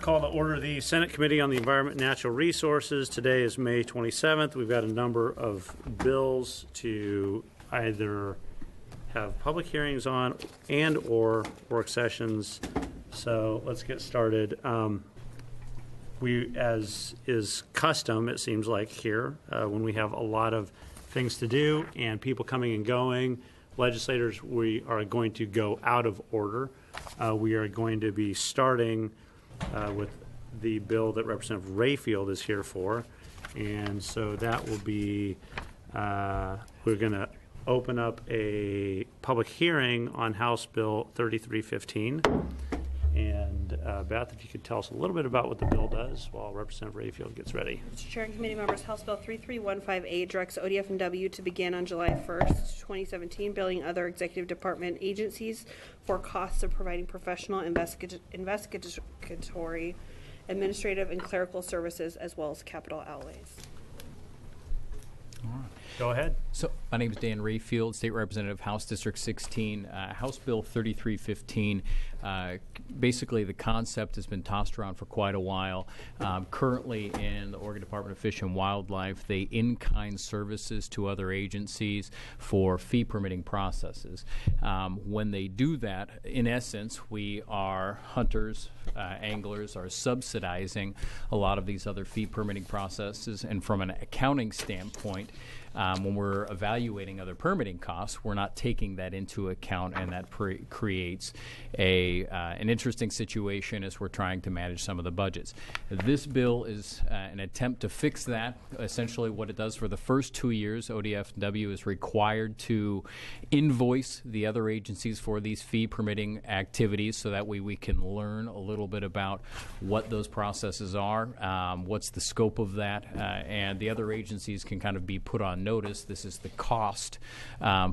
Call to order the Senate Committee on the Environment and Natural Resources. Today is May 27th. We've got a number of bills to either have public hearings on and or work sessions. So let's get started. We, as is custom, it seems like here, when we have a lot of things to do and people coming and going, legislators, we are going to go out of order. We are going to be starting with the bill that Representative Rayfield is here for. And so that will be, we're going to open up a public hearing on House Bill 3315. And Beth, if you could tell us a little bit about what the bill does while Representative Rayfield gets ready. Mr. Chair and committee members, House Bill 3315A directs ODF&W to begin on July 1st, 2017, billing other executive department agencies for costs of providing professional investigatory, administrative, and clerical services, as well as capital outlays. All right. Go ahead. So my name is Dan Rayfield, State Representative, House District 16. House Bill 3315. Basically, the concept has been tossed around for quite a while. Currently, in the Oregon Department of Fish and Wildlife, they in-kind services to other agencies for fee permitting processes. When they do that, in essence, we are hunters, anglers are subsidizing a lot of these other fee permitting processes, and from an accounting standpoint, when we're evaluating other permitting costs, we're not taking that into account, and that creates an interesting situation as we're trying to manage some of the budgets. This bill is an attempt to fix that. Essentially what it does for the first 2 years, ODF&W is required to invoice the other agencies for these fee permitting activities, so that way we can learn a little bit about what those processes are, what's the scope of that, and the other agencies can kind of be put on notice. This is the cost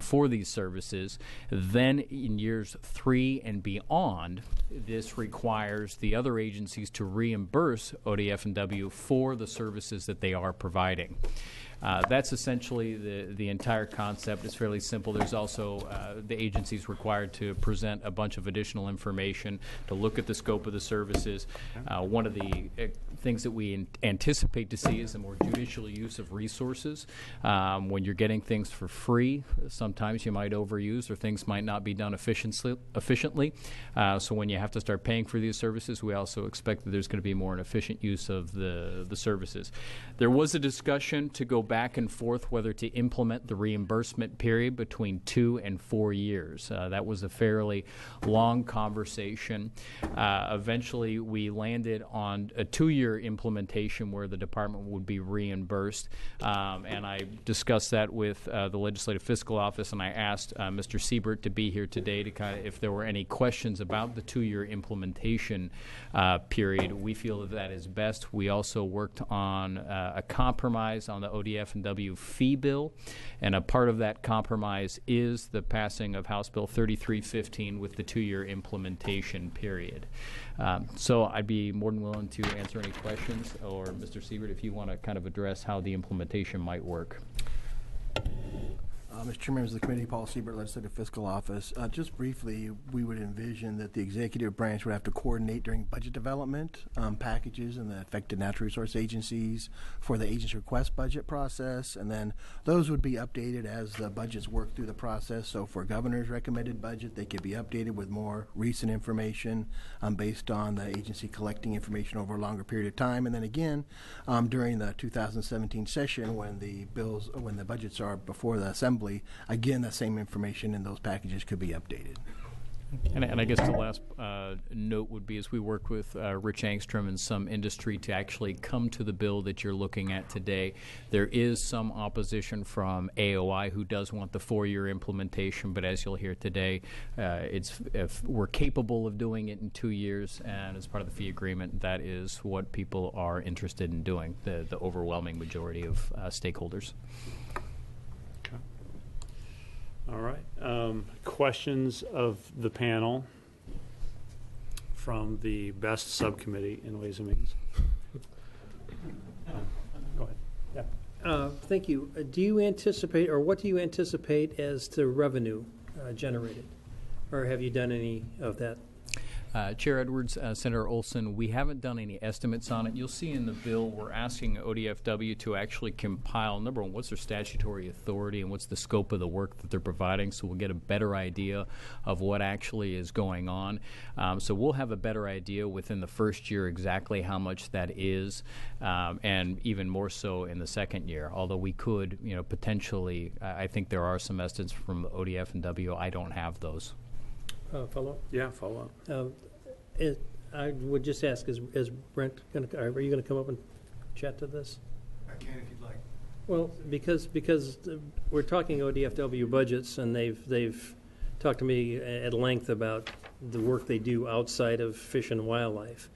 for these services. Then in years 3 and beyond, this requires the other agencies to reimburse ODF&W for the services that they are providing. That's essentially the entire concept. It's fairly simple. There's also the agencies required to present a bunch of additional information to look at the scope of the services. One of the things that we anticipate to see is a more judicial use of resources. When you're getting things for free, sometimes you might overuse or things might not be done efficiently. So when you have to start paying for these services, we also expect that there's going to be more an efficient use of the services. There was a discussion to go back and forth whether to implement the reimbursement period between 2 and 4 years. That was a fairly long conversation. Eventually, we landed on a 2-year implementation where the department would be reimbursed, and I discussed that with the Legislative Fiscal Office, and I asked Mr. Siebert to be here today to kind of, if there were any questions about the 2-year implementation period. We feel that that is best. We also worked on a compromise on the ODF&W fee bill, and a part of that compromise is the passing of House Bill 3315 with the 2-year implementation period. So I'd be more than willing to answer any questions, or Mr. Siebert, if you want to kind of address how the implementation might work. Mr. Chair, members of the committee, Paul Siebert, Legislative Fiscal Office. Just briefly, we would envision that the executive branch would have to coordinate during budget development packages and the affected natural resource agencies for the agency request budget process, and then those would be updated as the budgets work through the process. So for governor's recommended budget, they could be updated with more recent information based on the agency collecting information over a longer period of time. And then again, during the 2017 session, when the budgets are before the Assembly, again, that same information in those packages could be updated. And I guess the last note would be, as we work with Rich Angstrom and some industry to actually come to the bill that you're looking at today, there is some opposition from AOI who does want the 4-year implementation, but as you'll hear today, if we're capable of doing it in 2 years, and as part of the fee agreement, that is what people are interested in doing, the overwhelming majority of stakeholders. All right. Questions of the panel from the best subcommittee in Ways and Means? Go ahead. Yeah. Thank you. Do you anticipate, or what do you anticipate as to revenue generated? Or have you done any of that? Chair Edwards, Senator Olson, we haven't done any estimates on it. You'll see in the bill we're asking ODFW to actually compile, number one, what's their statutory authority and what's the scope of the work that they're providing, so we'll get a better idea of what actually is going on. So we'll have a better idea within the first year exactly how much that is, and even more so in the second year, although we could, potentially, I think there are some estimates from ODF and W. I don't have those. Follow-up? Yeah, follow up. I would just ask, is Brent are you going to come up and chat to this? I can if you'd like. Well, because we're talking ODFW budgets, and they've talked to me at length about the work they do outside of Fish and Wildlife,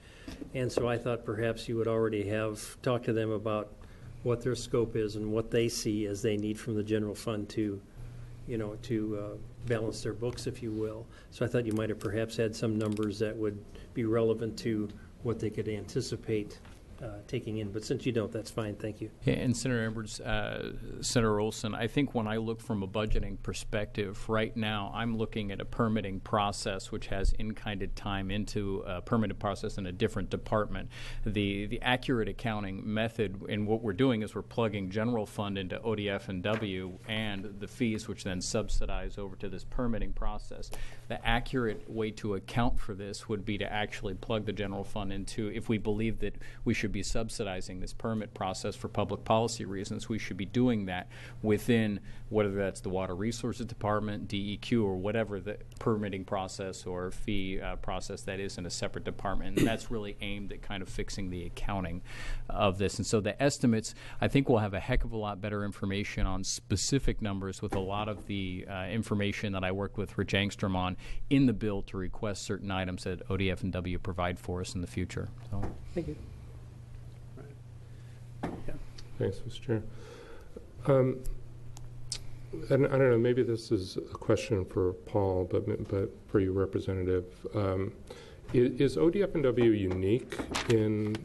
and so I thought perhaps you would already have talked to them about what their scope is and what they see as they need from the general fund to balance their books, if you will. So I thought you might have perhaps had some numbers that would be relevant to what they could anticipate taking in. But since you don't, that's fine. Thank you. Yeah, and Senator Edwards, Senator Olson, I think when I look from a budgeting perspective, right now I'm looking at a permitting process which has in-kinded time into a permitted process in a different department. The accurate accounting method, and what we're doing is we're plugging general fund into ODF and W and the fees, which then subsidize over to this permitting process. The accurate way to account for this would be to actually plug the general fund into, if we believe that we should be subsidizing this permit process for public policy reasons, we should be doing that within, whether that's the Water Resources Department, DEQ, or whatever the permitting process or fee process that is in a separate department. And that's really aimed at kind of fixing the accounting of this. And so the estimates, I think we'll have a heck of a lot better information on specific numbers with a lot of the information that I worked with Rich Angstrom on in the bill to request certain items that ODF and W provide for us in the future. So. Thank you. Thanks, Mr. Chair. And I don't know, maybe this is a question for Paul, but for you, Representative. Is ODF&W unique in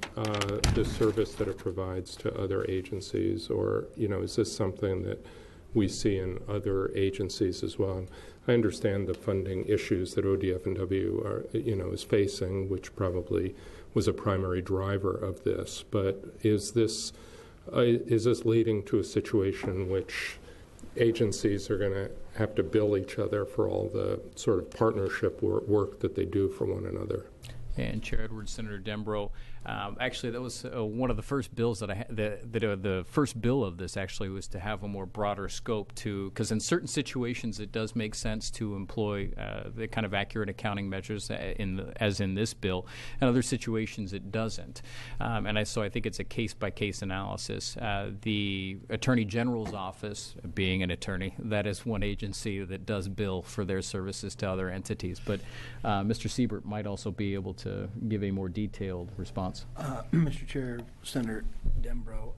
the service that it provides to other agencies, or is this something that we see in other agencies as well? And I understand the funding issues that ODF&W are, is facing, which probably was a primary driver of this. But is this leading to a situation in which agencies are going to have to bill each other for all the sort of partnership work that they do for one another? And Chair Edwards, Senator Dembro, actually that was one of the first bills that I had. The first bill of this actually was to have a more broader scope to, because in certain situations it does make sense to employ the kind of accurate accounting measures as in this bill. In other situations it doesn't. So I think it's a case-by-case analysis. The Attorney General's office, being an attorney, that is one agency that does bill for their services to other entities. But Mr. Siebert might also be able to give a more detailed response. Mr. Chair, Senator Dembro,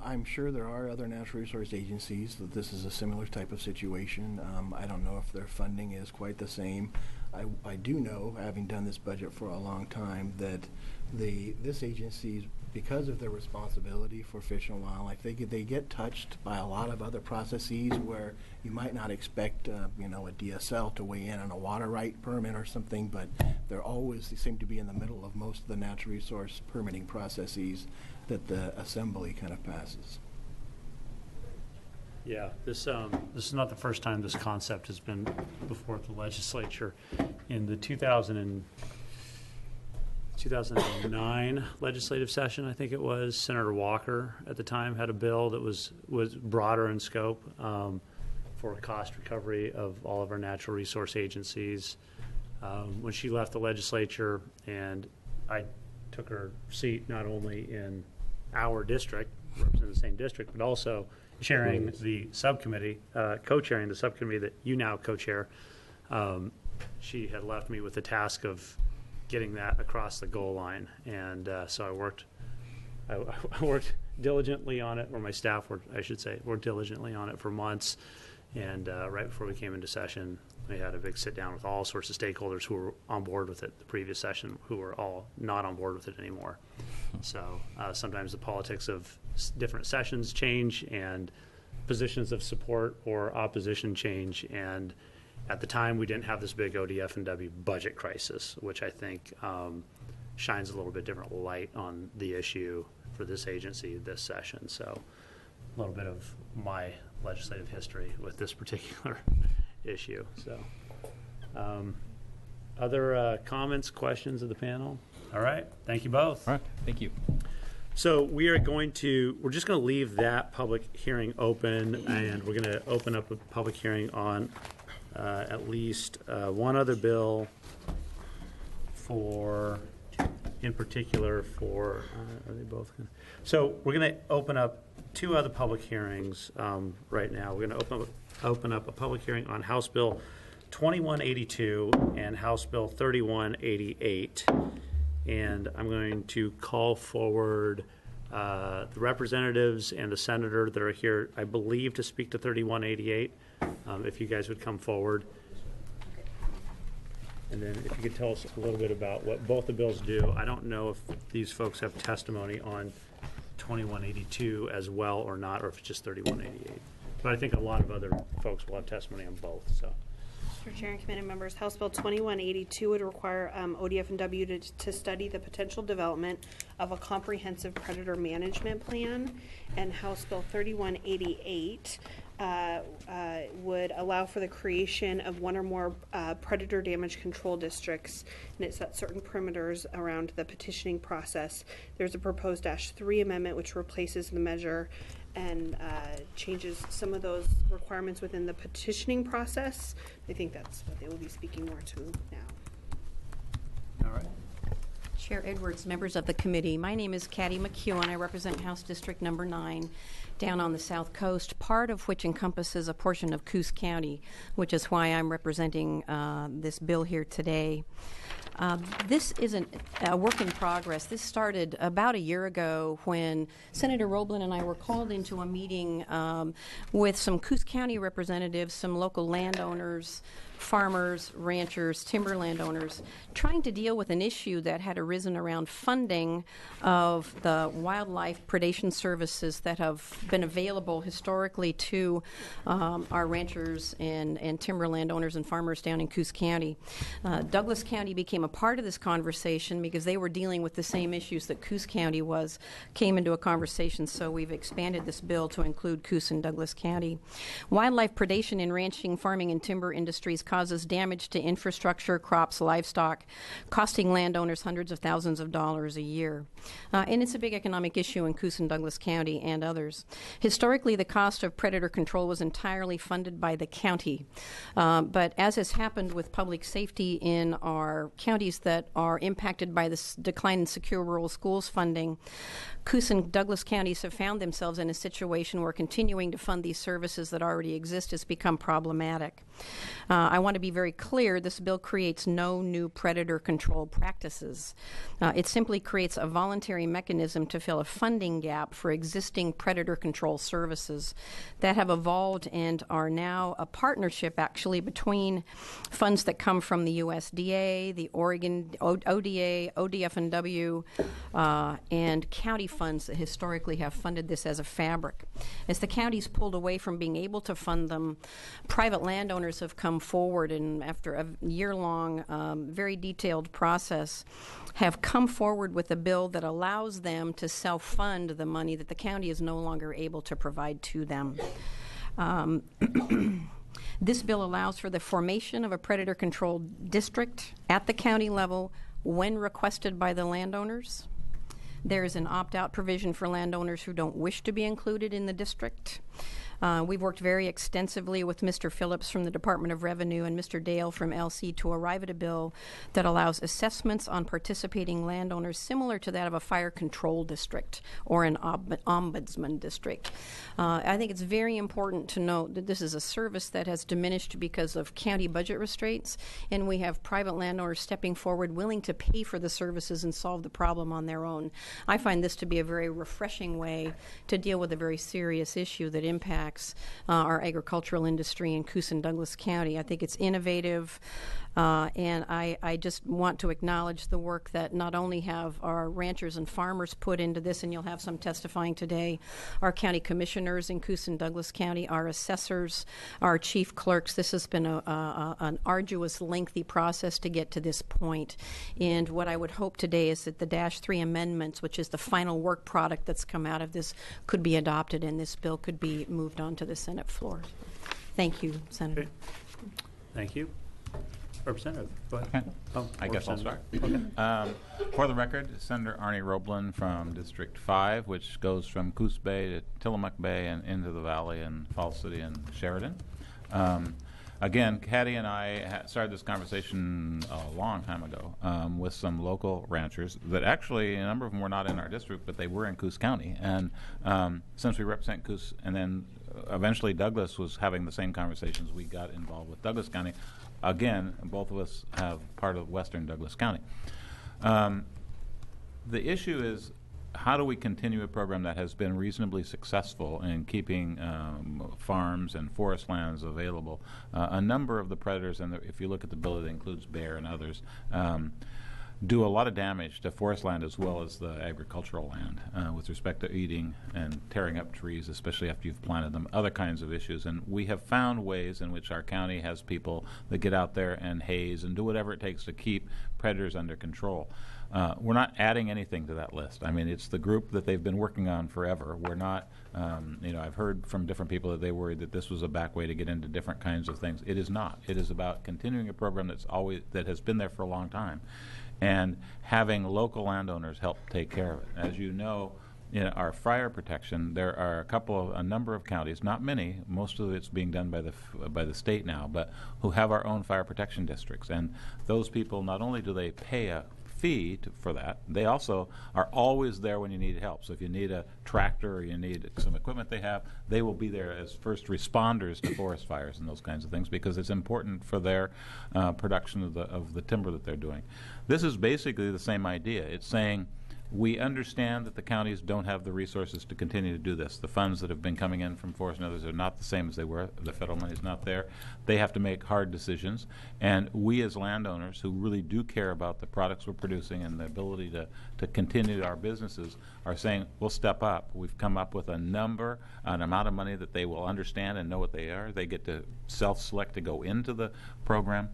I'm sure there are other natural resource agencies that this is a similar type of situation. I don't know if their funding is quite the same. I do know, having done this budget for a long time, that this agency's, because of their responsibility for fish and wildlife, they get touched by a lot of other processes where you might not expect, a DSL to weigh in on a water right permit or something, but they seem to be in the middle of most of the natural resource permitting processes that the Assembly kind of passes. Yeah, this is not the first time this concept has been before the legislature. In the 2009 legislative session, I think it was, Senator Walker at the time had a bill that was broader in scope for cost recovery of all of our natural resource agencies. When she left the legislature, and I took her seat not only in our district, representing the same district, but also chairing the subcommittee, co-chairing the subcommittee that you now co-chair. She had left me with the task of getting that across the goal line, and so I worked diligently on it, or my staff worked diligently on it for months. And right before we came into session, we had a big sit down with all sorts of stakeholders who were on board with it the previous session, who were all not on board with it anymore. So sometimes the politics of different sessions change, and positions of support or opposition change, and at the time, we didn't have this big ODF and W budget crisis, which I think shines a little bit different light on the issue for this agency this session. So a little bit of my legislative history with this particular issue. So other comments, questions of the panel? All right. Thank you both. All right. Thank you. So we're just going to leave that public hearing open, and we're going to open up a public hearing on at least one other bill in particular are they both? So we're going to open up two other public hearings right now. We're going to open up a public hearing on House Bill 2182 and House Bill 3188. And I'm going to call forward the representatives and the senator that are here, I believe, to speak to 3188. If you guys would come forward. And then if you could tell us a little bit about what both the bills do. I don't know if these folks have testimony on 2182 as well or not, or if it's just 3188. But I think a lot of other folks will have testimony on both. So. Mr. Chair and committee members, House Bill 2182 would require ODF and W to study the potential development of a comprehensive predator management plan, and House Bill 3188 would allow for the creation of one or more predator damage control districts, and it sets certain perimeters around the petitioning process. There's a proposed -3 amendment which replaces the measure and changes some of those requirements within the petitioning process. I think that's what they will be speaking more to now. All right. Chair Edwards, members of the committee, my name is Katty McEwen. I represent House District Number 9 down on the South Coast, part of which encompasses a portion of Coos County, which is why I'm representing this bill here today. This isn't a work in progress. This started about a year ago when Senator Roblin and I were called into a meeting with some Coos County representatives, some local landowners, farmers, ranchers, timber landowners, trying to deal with an issue that had arisen around funding of the wildlife predation services that have been available historically to our ranchers and timber landowners and farmers down in Coos County. Douglas County became a part of this conversation because they were dealing with the same issues that Coos County came into a conversation, so we've expanded this bill to include Coos and Douglas County. Wildlife predation in ranching, farming, and timber industries causes damage to infrastructure, crops, livestock, costing landowners hundreds of thousands of dollars a year. And it's a big economic issue in Coos and Douglas County and others. Historically, the cost of predator control was entirely funded by the county. But as has happened with public safety in our counties that are impacted by this decline in secure rural schools funding, Coos and Douglas counties have found themselves in a situation where continuing to fund these services that already exist has become problematic. I want to be very clear, this bill creates no new predator control practices. It simply creates a voluntary mechanism to fill a funding gap for existing predator control services that have evolved and are now a partnership actually between funds that come from the USDA, the Oregon ODA, ODF&W, and county funds that historically have funded this as a fabric. As the counties pulled away from being able to fund them, private landowners have come forward and after a year-long, very detailed process, have come forward with a bill that allows them to self-fund the money that the county is no longer able to provide to them. This bill allows for the formation of a predator control district at the county level when requested by the landowners. There is an opt-out provision for landowners who don't wish to be included in the district. We've worked very extensively with Mr. Phillips from the Department of Revenue and Mr. Dale from LC to arrive at a bill that allows assessments on participating landowners similar to that of a fire control district or an ombudsman district. I think it's very important to note that this is a service that has diminished because of county budget restraints, and we have private landowners stepping forward willing to pay for the services and solve the problem on their own. I find this to be a very refreshing way to deal with a very serious issue that impacts impacts our agricultural industry in Coos and Douglas County. I think it's innovative, and I just want to acknowledge the work that not only have our ranchers and farmers put into this, and you'll have some testifying today, our county commissioners in Coos and Douglas County, our assessors, our chief clerks. This has been an arduous, lengthy process to get to this point. And what I would hope today is that the -3 amendments, which is the final work product that's come out of this, could be adopted and this bill could be moved on to the Senate floor. Thank you, Senator. Okay. Thank you. Representative, go ahead. Okay. Oh, I guess I'll start. Okay. For the record, Senator Arnie Roblin from District 5, which goes from Coos Bay to Tillamook Bay and into the valley and Falls City and Sheridan. Again, Hattie and I started this conversation a long time ago with some local ranchers that actually, a number of them were not in our district, but they were in Coos County. And since we represent Coos, and then eventually Douglas was having the same conversations, we got involved with Douglas County. Again, both of us have part of western Douglas County. The issue is, how do we continue a program that has been reasonably successful in keeping farms and forest lands available? A number of the predators, and if you look at the bill, it includes bear and others, do a lot of damage to forest land as well as the agricultural land with respect to eating and tearing up trees, especially after you've planted them, other kinds of issues. And we have found ways in which our county has people that get out there and haze and do whatever it takes to keep predators under control. We're not adding anything to that list. I mean, it's the group that they've been working on forever. We're not, I've heard from different people that they worried that this was a back way to get into different kinds of things. It is not. It is about continuing a program that has been there for a long time, and having local landowners help take care of it. As you know, in our fire protection, there are a number of counties, not many, most of it's being done by the state now, but who have our own fire protection districts. And those people, not only do they pay a fee for that, they also are always there when you need help. So if you need a tractor or you need some equipment they will be there as first responders to forest fires and those kinds of things, because it's important for their production of the timber that they're doing. This is basically the same idea. It's saying, we understand that the counties don't have the resources to continue to do this. The funds that have been coming in from forest and others are not the same as they were. The federal money is not there. They have to make hard decisions. And we as landowners who really do care about the products we're producing and the ability to continue our businesses are saying, we'll step up. We've come up with an amount of money that they will understand and know what they are. They get to self-select to go into the program.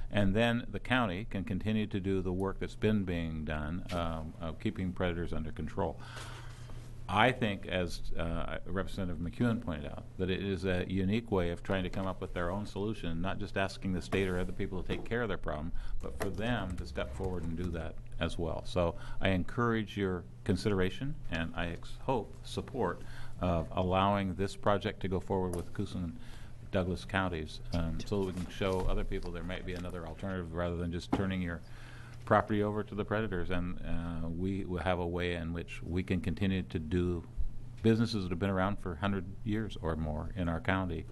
And then the county can continue to do the work that's been being done of keeping predators under control. I think, as Representative McEwen pointed out, that it is a unique way of trying to come up with their own solution, not just asking the state or other people to take care of their problem, but for them to step forward and do that as well. So I encourage your consideration, and I hope support of allowing this project to go forward with Coos and Douglas counties, so that we can show other people there might be another alternative rather than just turning your property over to the predators. And we will have a way in which we can continue to do businesses that have been around for 100 years or more in our county,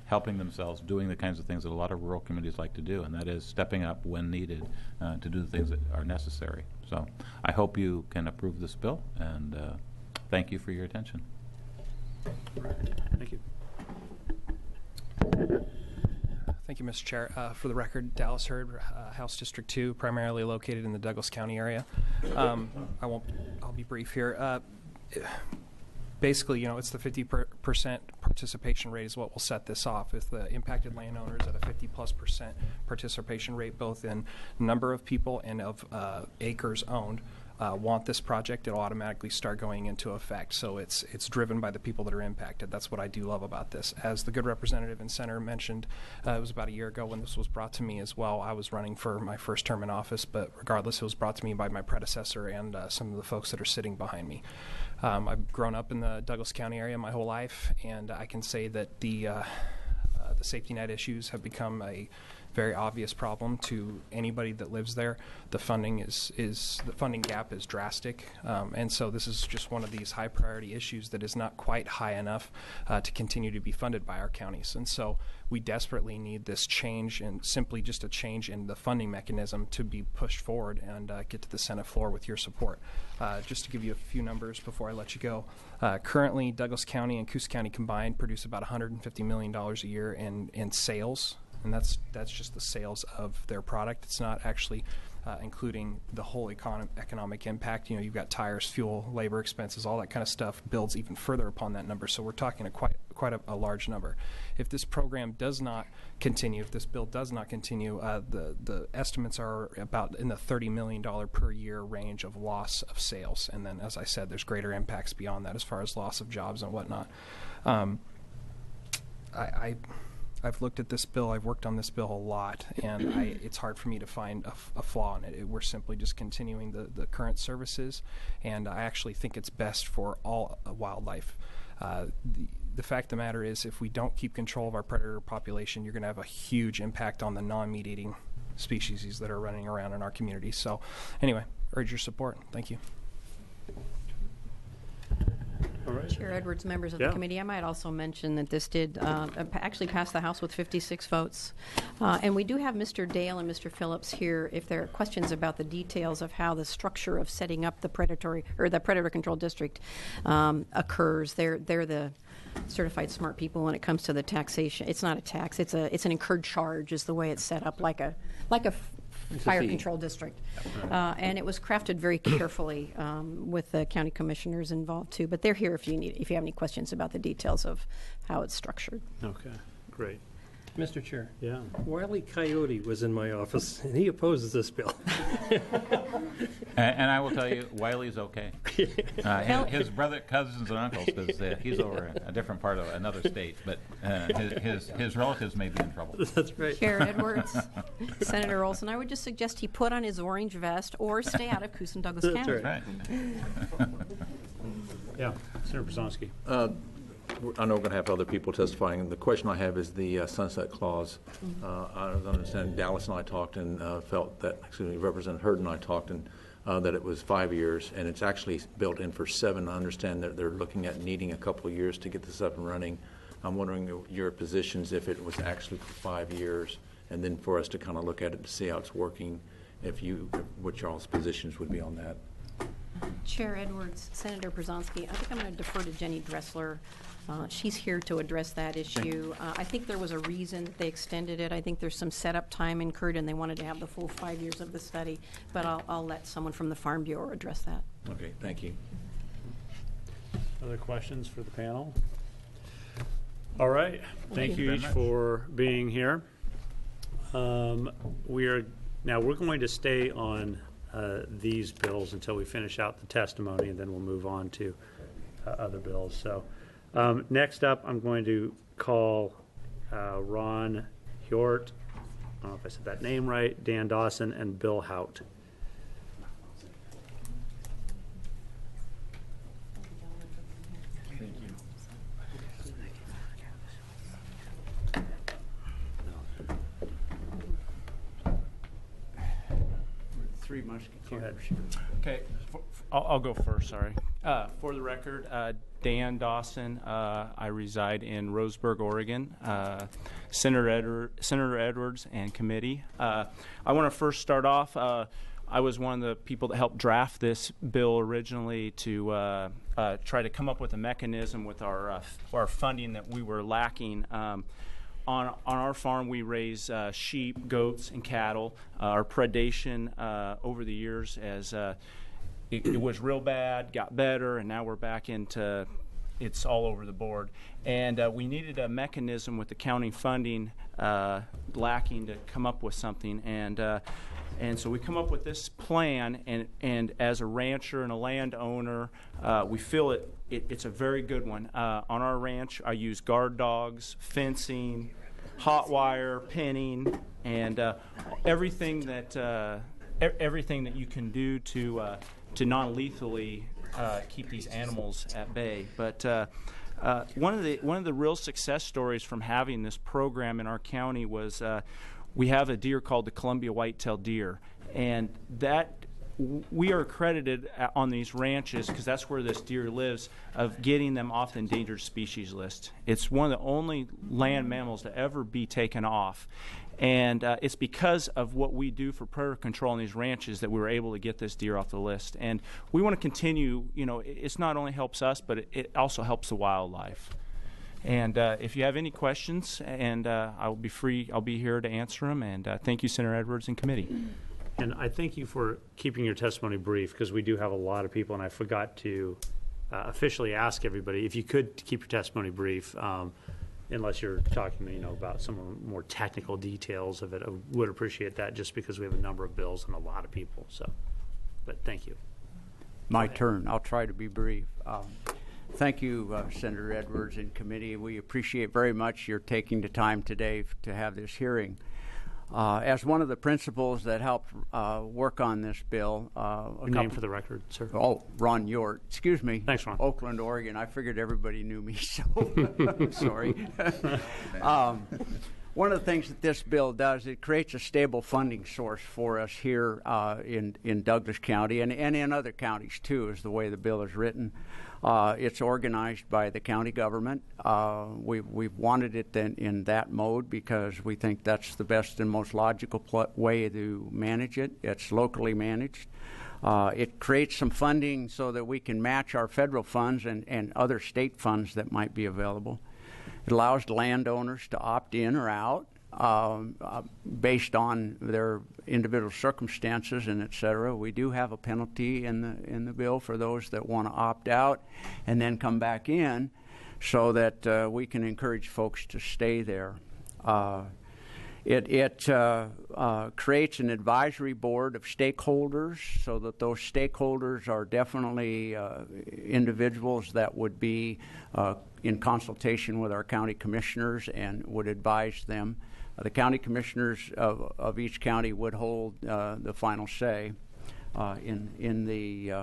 helping themselves, doing the kinds of things that a lot of rural communities like to do, and that is stepping up when needed to do the things that are necessary. So I hope you can approve this bill, and thank you for your attention. Thank you. Thank you, Mr. Chair. For the record, Dallas Hurd, House District 2, primarily located in the Douglas County area. I'll be brief here. Basically, it's the 50% participation rate is what will set this off. If the impacted landowners at a 50+% participation rate, both in number of people and of acres owned, want this project, it'll automatically start going into effect. So it's driven by the people that are impacted. That's what I do love about this. As the good representative and senator mentioned, it was about a year ago when this was brought to me as well. I was running for my first term in office, but regardless, it was brought to me by my predecessor and some of the folks that are sitting behind me. I've grown up in the Douglas County area my whole life, and I can say that the safety net issues have become a very obvious problem to anybody that lives there. The funding the funding gap is drastic, and so this is just one of these high priority issues that is not quite high enough to continue to be funded by our counties. And so we desperately need this change, and simply just a change in the funding mechanism to be pushed forward and get to the Senate floor with your support. Just to give you a few numbers before I let you go. Currently, Douglas County and Coos County combined produce about $150 million a year in sales, and that's just the sales of their product. It's not actually including the whole economic impact. You've got tires, fuel, labor expenses, all that kind of stuff builds even further upon that number. So we're talking quite a large number. If this program does not continue, if this bill does not continue, the estimates are about in the $30 million per year range of loss of sales. And then, as I said, there's greater impacts beyond that as far as loss of jobs and whatnot. I've looked at this bill. I've worked on this bill a lot, and it's hard for me to find a flaw in it. We're simply just continuing the current services, and I actually think it's best for all wildlife. The fact of the matter is, if we don't keep control of our predator population, you're going to have a huge impact on the non-meat-eating species that are running around in our community. So anyway, urge your support. Thank you. All right. Chair Edwards, members of the committee, I might also mention that this did actually pass the House with 56 votes. And we do have Mr. Dale and Mr. Phillips here if there are questions about the details of how the structure of setting up the predator control district occurs. They're the certified smart people when it comes to the taxation. It's not a tax, it's an incurred charge is the way it's set up, like a fire control district. And it was crafted very carefully with the county commissioners involved too. But they're here if you have any questions about the details of how it's structured. Okay, great. Mr. Chair. Yeah. Wile E. Coyote was in my office, and he opposes this bill. And I will tell you, Wiley's okay. His brother, cousins, and uncles, because he's over a different part of another state, but his relatives may be in trouble. That's right. Chair Edwards, Senator Olson, I would just suggest he put on his orange vest or stay out of Coos and Douglas County. That's right. Yeah, Senator Brzezinski. I know we're going to have other people testifying. The question I have is the sunset clause. I understand Dallas and I talked and felt that, Representative Hurd and I talked and that it was 5 years, and it's actually built in for 7. I understand that they're looking at needing a couple of years to get this up and running. I'm wondering your positions if it was actually for 5 years, and then for us to kind of look at it to see how it's working, what y'all's positions would be on that. Chair Edwards, Senator Brzezinski, I think I'm going to defer to Jenny Dressler. She's here to address that issue. I think there was a reason that they extended it. I think there's some setup time incurred, and they wanted to have the full 5 years of the study. But I'll let someone from the Farm Bureau address that. Okay, thank you. Other questions for the panel? All right. Thank you each very much for being here. We're going to stay on these bills until we finish out the testimony, and then we'll move on to other bills. So next up, I'm going to call Ron Hjort, I don't know if I said that name right, Dan Dawson, and Bill Hout. Three musketeers. Okay, I'll go first, sorry. For the record, Dan Dawson, I reside in Roseburg, Oregon. Senator Edwards and committee. I want to first start off, I was one of the people that helped draft this bill originally to try to come up with a mechanism with our funding that we were lacking. On our farm, we raise sheep, goats, and cattle. Our predation over the years, as it was real bad, got better, and now we're back into it's all over the board. And we needed a mechanism with the county funding lacking to come up with something. And so we come up with this plan, and as a rancher and a landowner, we feel it's a very good one. On our ranch, I use guard dogs, fencing, hot wire, pinning, and everything that you can do to non-lethally keep these animals at bay. But one of the real success stories from having this program in our county was we have a deer called the Columbia white-tailed deer, and that we are accredited on these ranches, because that's where this deer lives, of getting them off the endangered species list. It's one of the only land mammals to ever be taken off. And it's because of what we do for predator control on these ranches that we were able to get this deer off the list. And we want to continue, it's not only helps us, but it also helps the wildlife. And if you have any questions, and I'll be here to answer them. And thank you, Senator Edwards and committee. And I thank you for keeping your testimony brief, because we do have a lot of people, and I forgot to officially ask everybody if you could keep your testimony brief, unless you're talking about some of the more technical details of it. I would appreciate that, just because we have a number of bills and a lot of people. So, but thank you. My turn. I'll try to be brief. Thank you, Senator Edwards and committee. We appreciate very much your taking the time today to have this hearing. As one of the principals that helped work on this bill, Name for the record, sir. Oh, Ron Yort. Excuse me. Thanks, Ron. Oakland, Oregon. I figured everybody knew me, so sorry. One of the things that this bill does, it creates a stable funding source for us here in Douglas County and in other counties too, is the way the bill is written. It's organized by the county government. We've wanted it in that mode because we think that's the best and most logical way to manage it. It's locally managed. It creates some funding so that we can match our federal funds and other state funds that might be available. It allows landowners to opt in or out based on their individual circumstances and et cetera. We do have a penalty in the bill for those that want to opt out and then come back in, so that we can encourage folks to stay there. It creates an advisory board of stakeholders, so that those stakeholders are definitely individuals that would be in consultation with our county commissioners and would advise them. The county commissioners of each county would hold the final say in the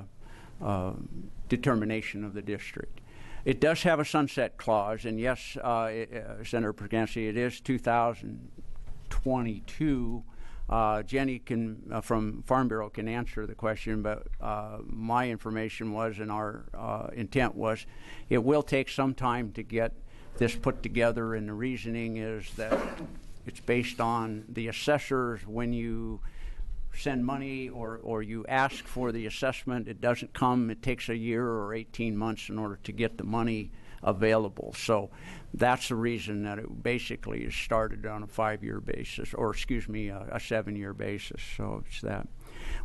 determination of the district. It does have a sunset clause, and yes, Senator Pergancy, it is 2022. Jenny from Farm Bureau can answer the question, but my information was, and our intent was, it will take some time to get this put together, and the reasoning is that it's based on the assessors. When you send money or you ask for the assessment, it doesn't come. It takes a year or 18 months in order to get the money available. So that's the reason that it basically is started on a 5-year basis, or excuse me, a 7-year basis. So it's that.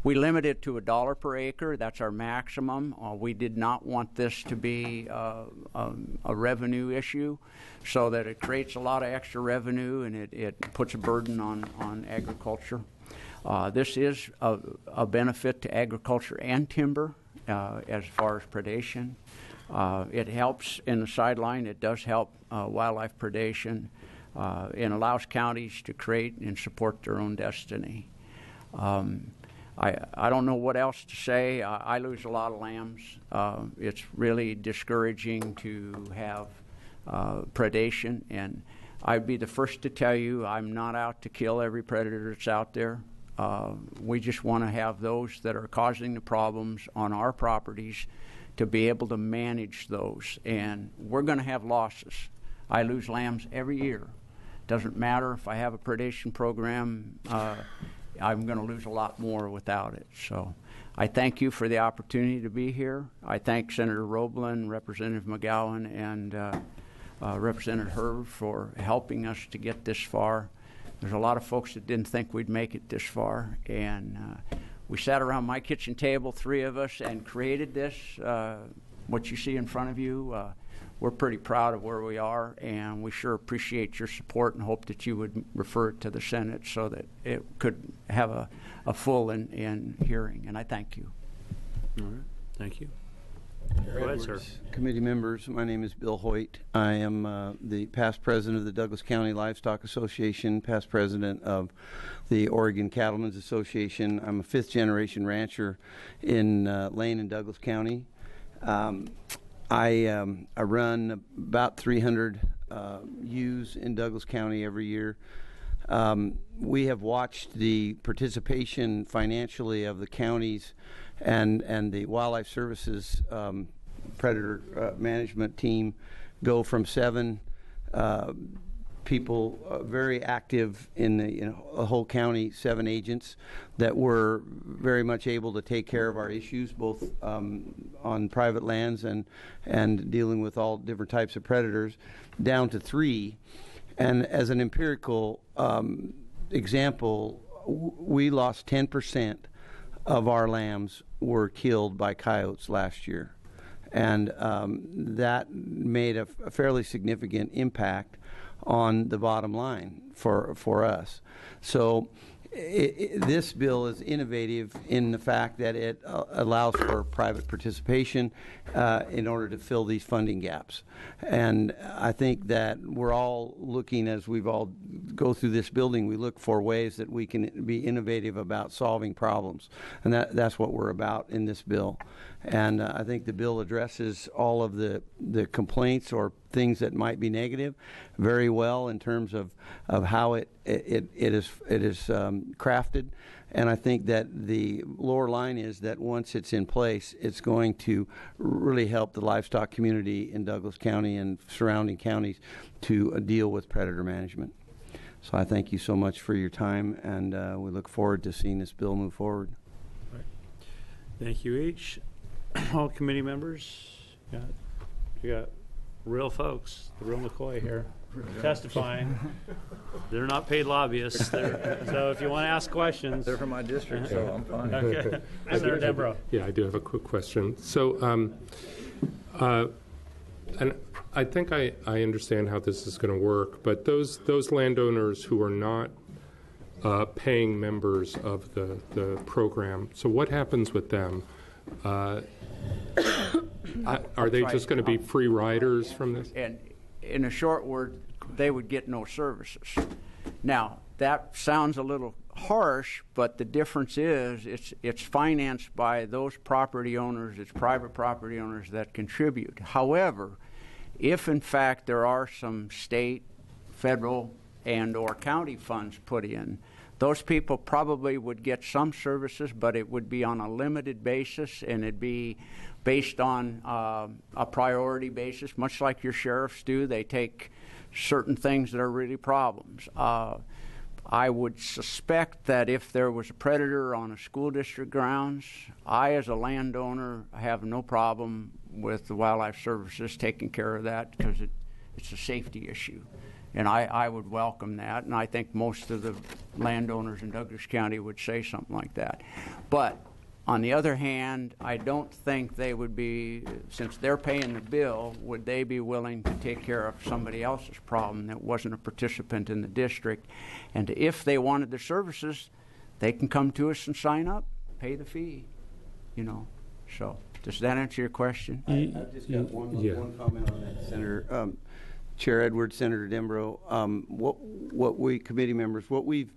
We limit it to $1 per acre. That's our maximum. We did not want this to be a revenue issue, so that it creates a lot of extra revenue and it puts a burden on agriculture. This is a benefit to agriculture and timber as far as predation. It helps in the sideline. It does help wildlife predation and allows counties to create and support their own destiny. I don't know what else to say. I lose a lot of lambs. It's really discouraging to have predation, and I'd be the first to tell you I'm not out to kill every predator that's out there. We just want to have those that are causing the problems on our properties to be able to manage those. And we're going to have losses. I lose lambs every year. Doesn't matter if I have a predation program, I'm going to lose a lot more without it. So I thank you for the opportunity to be here. I thank Senator Roblin, Representative McGowan, and Representative Herb for helping us to get this far. There's a lot of folks that didn't think we'd make it this far, and we sat around my kitchen table, 3 of us, and created this, what you see in front of you. We're pretty proud of where we are, and we sure appreciate your support and hope that you would refer it to the Senate so that it could have a full and hearing, and I thank you. All right, thank you. Go ahead, sir. Committee members, my name is Bill Hoyt. I am the past president of the Douglas County Livestock Association, past president of the Oregon Cattlemen's Association. I'm a 5th-generation rancher in Lane and Douglas County. I run about 300 ewes in Douglas County every year. we have watched the participation financially of the counties and the Wildlife Services predator management team go from 7 people very active in the whole county, 7 agents that were very much able to take care of our issues, both on private lands and dealing with all different types of predators, down to 3. And as an empirical example, we lost 10% of our lambs were killed by coyotes last year. And that made a fairly significant impact on the bottom line for us. So this bill is innovative in the fact that it allows for private participation in order to fill these funding gaps. And I think that we're all looking, as we've all go through this building, we look for ways that we can be innovative about solving problems. And that's what we're about in this bill. And I think the bill addresses all of the complaints or things that might be negative very well in terms of how it is crafted. And I think that the lower line is that once it's in place, it's going to really help the livestock community in Douglas County and surrounding counties to deal with predator management. So I thank you so much for your time, and we look forward to seeing this bill move forward. Right. Thank you each. All committee members. You got real folks, the real McCoy here, testifying. They're not paid lobbyists. So if you want to ask questions. They're from my district, so I'm fine. Okay. Senator Dembro. Yeah, I do have a quick question. So, and I think I understand how this is going to work, but those landowners who are not paying members of the program, so what happens with them? Are they just going to be free riders from this? And in a short word, they would get no services. Now, that sounds a little harsh, but the difference is it's financed by those property owners, it's private property owners that contribute. However, if in fact there are some state, federal, and or county funds put in, those people probably would get some services, but it would be on a limited basis, and it'd be based on a priority basis, much like your sheriffs do. They take certain things that are really problems. I would suspect that if there was a predator on a school district grounds, I, as a landowner, have no problem with the Wildlife Services taking care of that because it's a safety issue. And I would welcome that, and I think most of the landowners in Douglas County would say something like that. But on the other hand, I don't think they would be, since they're paying the bill, would they be willing to take care of somebody else's problem that wasn't a participant in the district? And if they wanted the services, they can come to us and sign up, pay the fee, So does that answer your question? I've just got one comment on that, Senator. Chair Edwards, Senator Dembro, what we committee members, what we've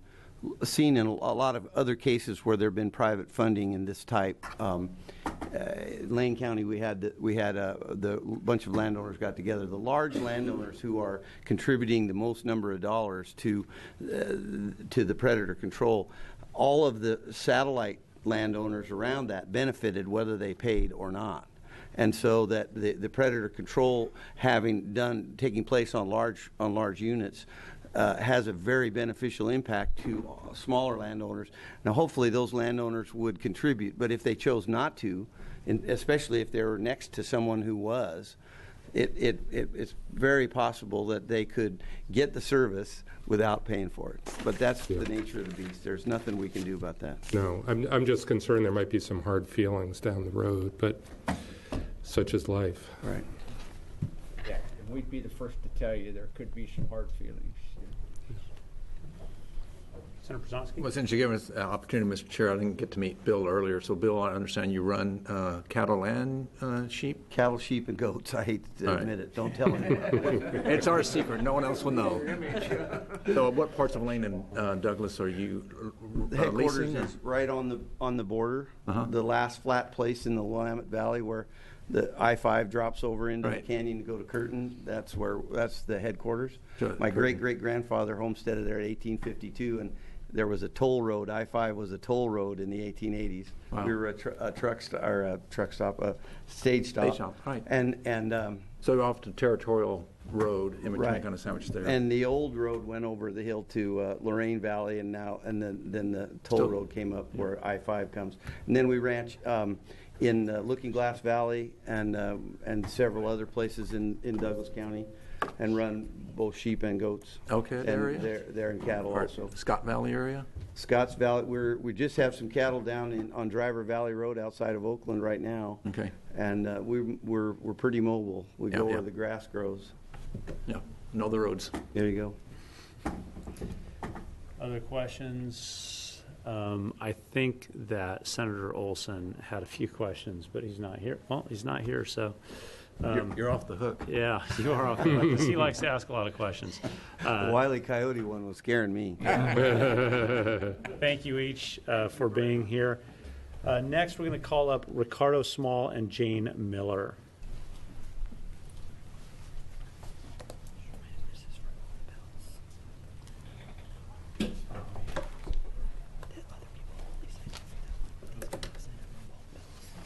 seen in a lot of other cases where there have been private funding in this type. Lane County, we had the bunch of landowners got together. The large landowners who are contributing the most number of dollars to the predator control, all of the satellite landowners around that benefited whether they paid or not. And so that the predator control taking place on large units has a very beneficial impact to smaller landowners. Now, hopefully, those landowners would contribute, but if they chose not to, and especially if they were next to someone who was, it's very possible that they could get the service without paying for it. But that's the nature of the beast. There's nothing we can do about that. No, I'm just concerned there might be some hard feelings down the road, but such is life. Right. Yeah, and we'd be the first to tell you there could be some hard feelings. Senator Brzezinski? Well, since you gave us an opportunity, Mr. Chair, I didn't get to meet Bill earlier. So, Bill, I understand you run cattle and sheep? Cattle, sheep, and goats. I hate to admit it. Don't tell anyone. It's our secret. No one else will know. So, what parts of Lane and Douglas are you The headquarters leasing? is right on the border, the last flat place in the Willamette Valley where the I-5 drops over into Right. the canyon to go to Curtin. That's the headquarters. Sure. My great-great-grandfather homesteaded there in 1852, and there was a toll road. I-5 was a toll road in the 1880s. Wow. We were a stage stop. Stage stop, right. And So off to Territorial Road, in between, Right. kind of sandwiched there. And the old road went over the hill to Lorraine Valley, and then the toll road came up where I-5 comes. And then we ranch in Looking Glass Valley and several other places in Douglas County, and run both sheep and goats. Okay, that and area? they're in cattle Or also. Scott Valley area? Scotts Valley, we just have some cattle down on Driver Valley Road outside of Oakland right now. Okay. And we're pretty mobile. We Yeah, go yeah. where the grass grows. Yeah, know the roads. There you go. Other questions? I think that Senator Olson had a few questions, but he's not here. Well, he's not here, so. You're off the hook. Yeah, you are off the hook, 'cause he likes to ask a lot of questions. The Wile E. Coyote one was scaring me. Thank you each for being here. Next, we're going to call up Ricardo Small and Jane Miller.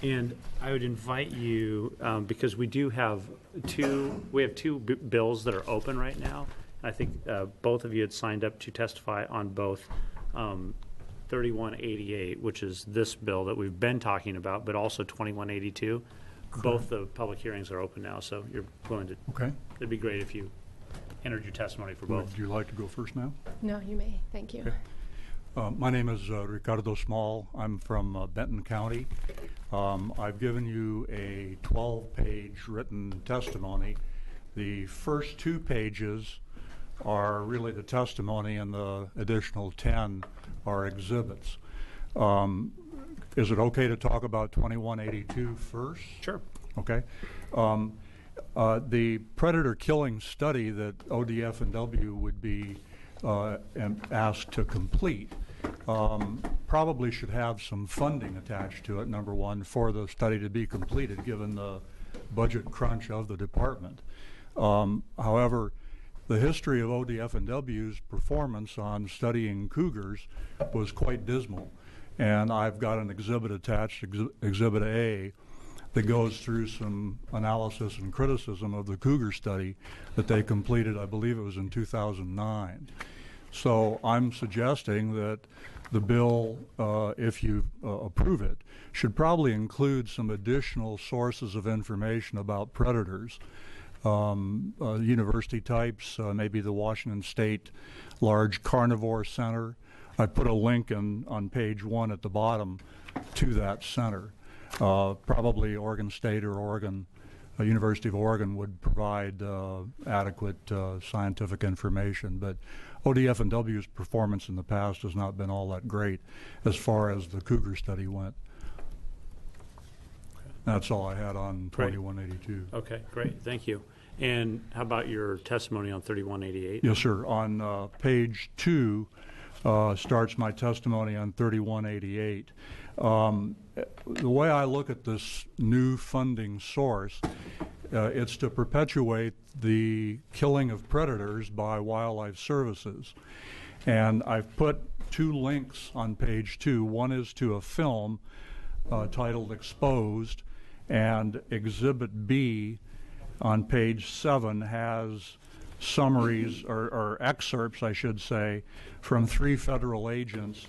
And I would invite you, because we do have two bills that are open right now. I think both of you had signed up to testify on both 3188, which is this bill that we've been talking about, but also 2182. Both the public hearings are open now, so you're willing to. Okay. It'd be great if you entered your testimony for both. Would you like to go first now? No, you may. Thank you. Okay. My name is Ricardo Small. I'm from Benton County. I've given you a 12-page written testimony. The first 2 pages are really the testimony, and the additional 10 are exhibits. Is it okay to talk about 2182 first? Sure. Okay. The predator killing study that ODF&W would be asked to complete probably should have some funding attached to it, number one, for the study to be completed, given the budget crunch of the department. However, the history of ODF&W's performance on studying cougars was quite dismal, and I've got an exhibit attached, Exhibit A, that goes through some analysis and criticism of the cougar study that they completed, I believe it was in 2009. So I'm suggesting that the bill, if you approve it, should probably include some additional sources of information about predators, university types, maybe the Washington State Large Carnivore Center. I put a link on page 1 at the bottom to that center. Probably Oregon State or University of Oregon would provide adequate scientific information, but ODF&W's performance in the past has not been all that great as far as the cougar study went. That's all I had on 2182. Okay, great, thank you. And how about your testimony on 3188? Yes, sir. On page 2 starts my testimony on 3188. The way I look at this new funding source, it's to perpetuate the killing of predators by wildlife services. And I've put 2 links on page 2. One is to a film titled Exposed, and Exhibit B on page 7 has summaries or excerpts, I should say, from 3 federal agents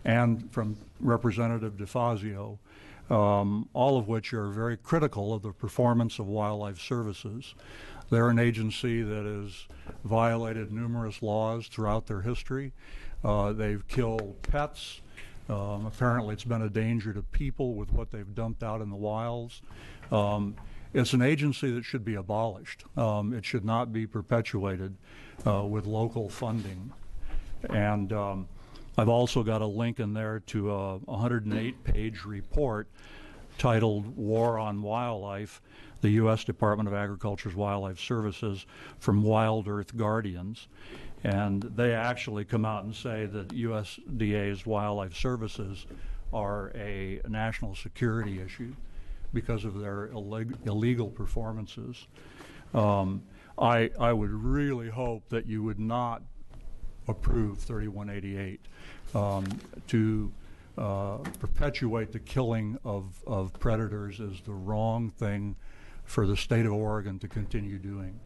and from Representative DeFazio, all of which are very critical of the performance of wildlife services. They're an agency that has violated numerous laws throughout their history. They've killed pets. Apparently it's been a danger to people with what they've dumped out in the wilds. It's an agency that should be abolished. It should not be perpetuated with local funding. And I've also got a link in there to a 108-page report titled War on Wildlife, the U.S. Department of Agriculture's Wildlife Services from Wild Earth Guardians. And they actually come out and say that USDA's wildlife services are a national security issue. because of their illegal performances. I would really hope that you would not approve 3188 to perpetuate the killing of predators is the wrong thing for the state of Oregon to continue doing.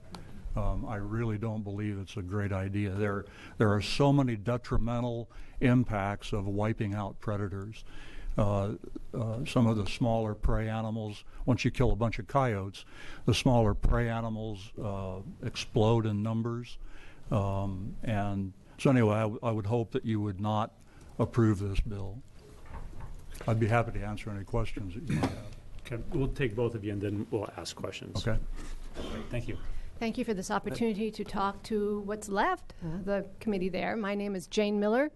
I really don't believe it's a great idea. There are so many detrimental impacts of wiping out predators. Some of the smaller prey animals, once you kill a bunch of coyotes, the smaller prey animals explode in numbers. And so anyway, I would hope that you would not approve this bill. I'd be happy to answer any questions that you might have. Okay, we'll take both of you and then we'll ask questions. Okay. Great, thank you. Thank you for this opportunity to talk to what's left, the committee there. My name is Jane Miller.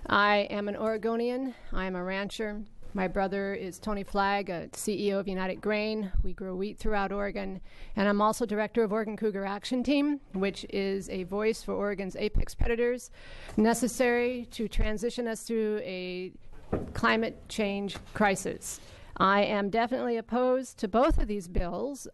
I am an Oregonian. I am a rancher. My brother is Tony Flagg, a CEO of United Grain. We grow wheat throughout Oregon. And I'm also director of Oregon Cougar Action Team, which is a voice for Oregon's apex predators necessary to transition us through a climate change crisis. I am definitely opposed to both of these bills,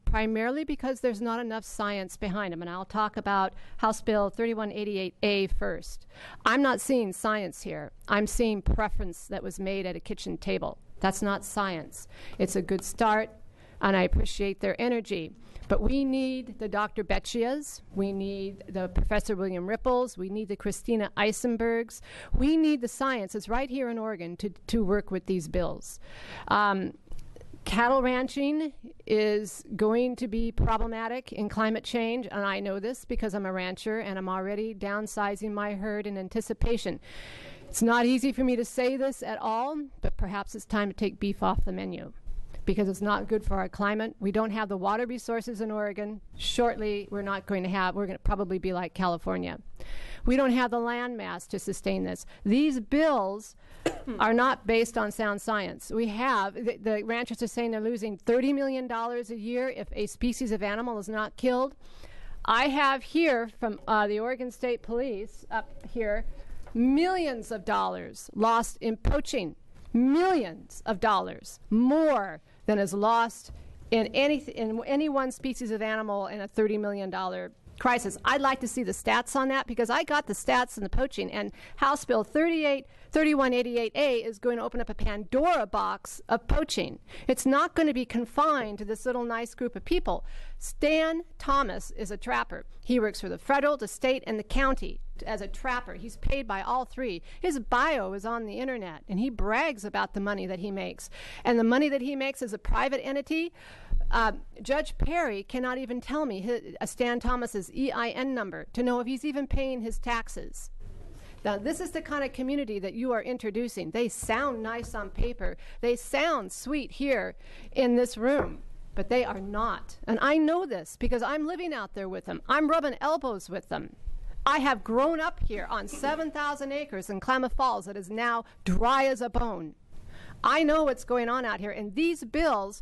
primarily because there's not enough science behind them. And I'll talk about House Bill 3188A first. I'm not seeing science here. I'm seeing preference that was made at a kitchen table. That's not science. It's a good start, and I appreciate their energy. But we need the Dr. Beccias, we need the Professor William Ripples, we need the Christina Eisenbergs. We need the science. It's right here in Oregon to work with these bills. Cattle ranching is going to be problematic in climate change, and I know this because I'm a rancher and I'm already downsizing my herd in anticipation. It's not easy for me to say this at all, but perhaps it's time to take beef off the menu, because it's not good for our climate. We don't have the water resources in Oregon. Shortly, we're going to probably be like California. We don't have the land mass to sustain this. These bills are not based on sound science. We have, the ranchers are saying they're losing $30 million a year if a species of animal is not killed. I have here from the Oregon State Police up here, millions of dollars lost in poaching. Millions of dollars, more than is lost in any one species of animal in a $30 million crisis. I'd like to see the stats on that, because I got the stats in the poaching, and House Bill 3188A is going to open up a Pandora box of poaching. It's not going to be confined to this little nice group of people. Stan Thomas is a trapper. He works for the federal, the state, and the county as a trapper. He's paid by all three. His bio is on the internet, and he brags about the money that he makes. And the money that he makes as a private entity, Judge Perry cannot even tell me Stan Thomas's EIN number to know if he's even paying his taxes. Now, this is the kind of community that you are introducing. They sound nice on paper. They sound sweet here in this room, but they are not. And I know this because I'm living out there with them. I'm rubbing elbows with them. I have grown up here on 7,000 acres in Klamath Falls that is now dry as a bone. I know what's going on out here, and these bills,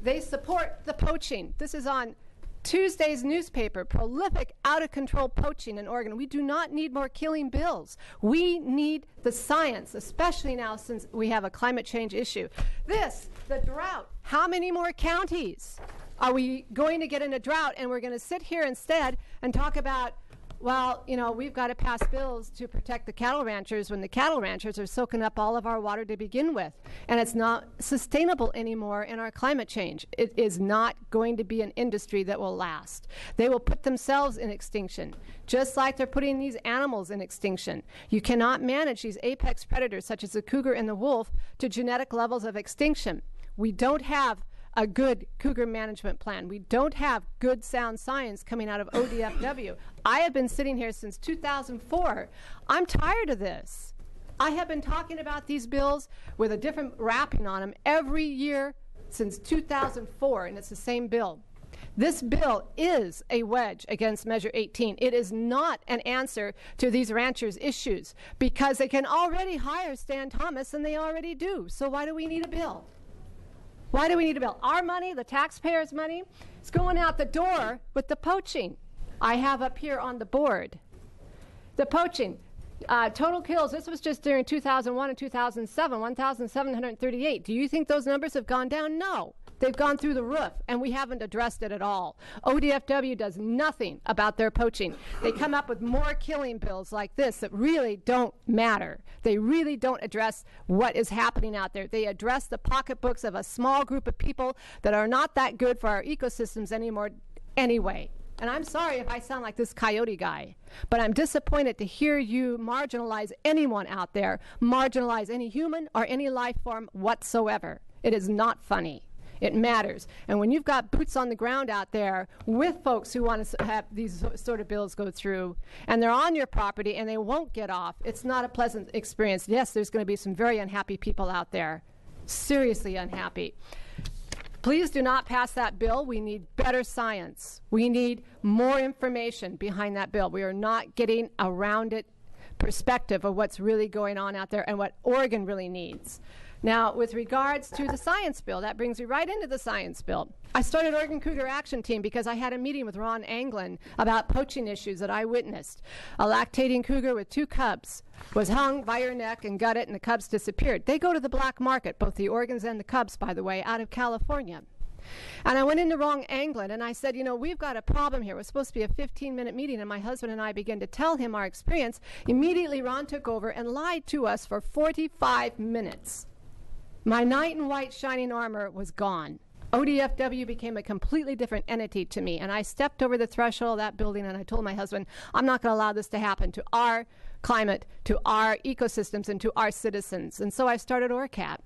they support the poaching. This is on Tuesday's newspaper, prolific, out-of-control poaching in Oregon. We do not need more killing bills. We need the science, especially now since we have a climate change issue. The drought. How many more counties are we going to get in a drought? And we're going to sit here instead and talk about, well, you know, we've got to pass bills to protect the cattle ranchers when the cattle ranchers are soaking up all of our water to begin with. And it's not sustainable anymore in our climate change. It is not going to be an industry that will last. They will put themselves in extinction, just like they're putting these animals in extinction. You cannot manage these apex predators, such as the cougar and the wolf, to genetic levels of extinction. We don't have a good cougar management plan. We don't have good sound science coming out of ODFW. I have been sitting here since 2004. I'm tired of this. I have been talking about these bills with a different wrapping on them every year since 2004, and it's the same bill. This bill is a wedge against Measure 18. It is not an answer to these ranchers' issues, because they can already hire Stan Thomas, and they already do. So why do we need a bill? Why do we need a bill? Our money, the taxpayers' money, is going out the door with the poaching. I have up here on the board the poaching. Total kills, this was just during 2001 and 2007, 1,738. Do you think those numbers have gone down? No. They've gone through the roof, and we haven't addressed it at all. ODFW does nothing about their poaching. They come up with more killing bills like this that really don't matter. They really don't address what is happening out there. They address the pocketbooks of a small group of people that are not that good for our ecosystems anymore anyway. And I'm sorry if I sound like this coyote guy, but I'm disappointed to hear you marginalize anyone out there, marginalize any human or any life form whatsoever. It is not funny. It matters. And when you've got boots on the ground out there with folks who want to have these sort of bills go through, and they're on your property and they won't get off, it's not a pleasant experience. Yes, there's going to be some very unhappy people out there, seriously unhappy. Please do not pass that bill. We need better science. We need more information behind that bill. We are not getting around it perspective of what's really going on out there and what Oregon really needs. Now, with regards to the science bill, that brings me right into the science bill. I started Oregon Cougar Action Team because I had a meeting with Ron Anglin about poaching issues that I witnessed. A lactating cougar with 2 cubs was hung by her neck and gutted, and the cubs disappeared. They go to the black market, both the Oregons and the cubs, by the way, out of California. And I went into Ron Anglin and I said, you know, we've got a problem here. It was supposed to be a 15-minute meeting, and my husband and I began to tell him our experience. Immediately, Ron took over and lied to us for 45 minutes. My knight in white shining armor was gone. ODFW became a completely different entity to me, and I stepped over the threshold of that building and I told my husband, I'm not going to allow this to happen to our climate, to our ecosystems, and to our citizens. And so I started ORCAT.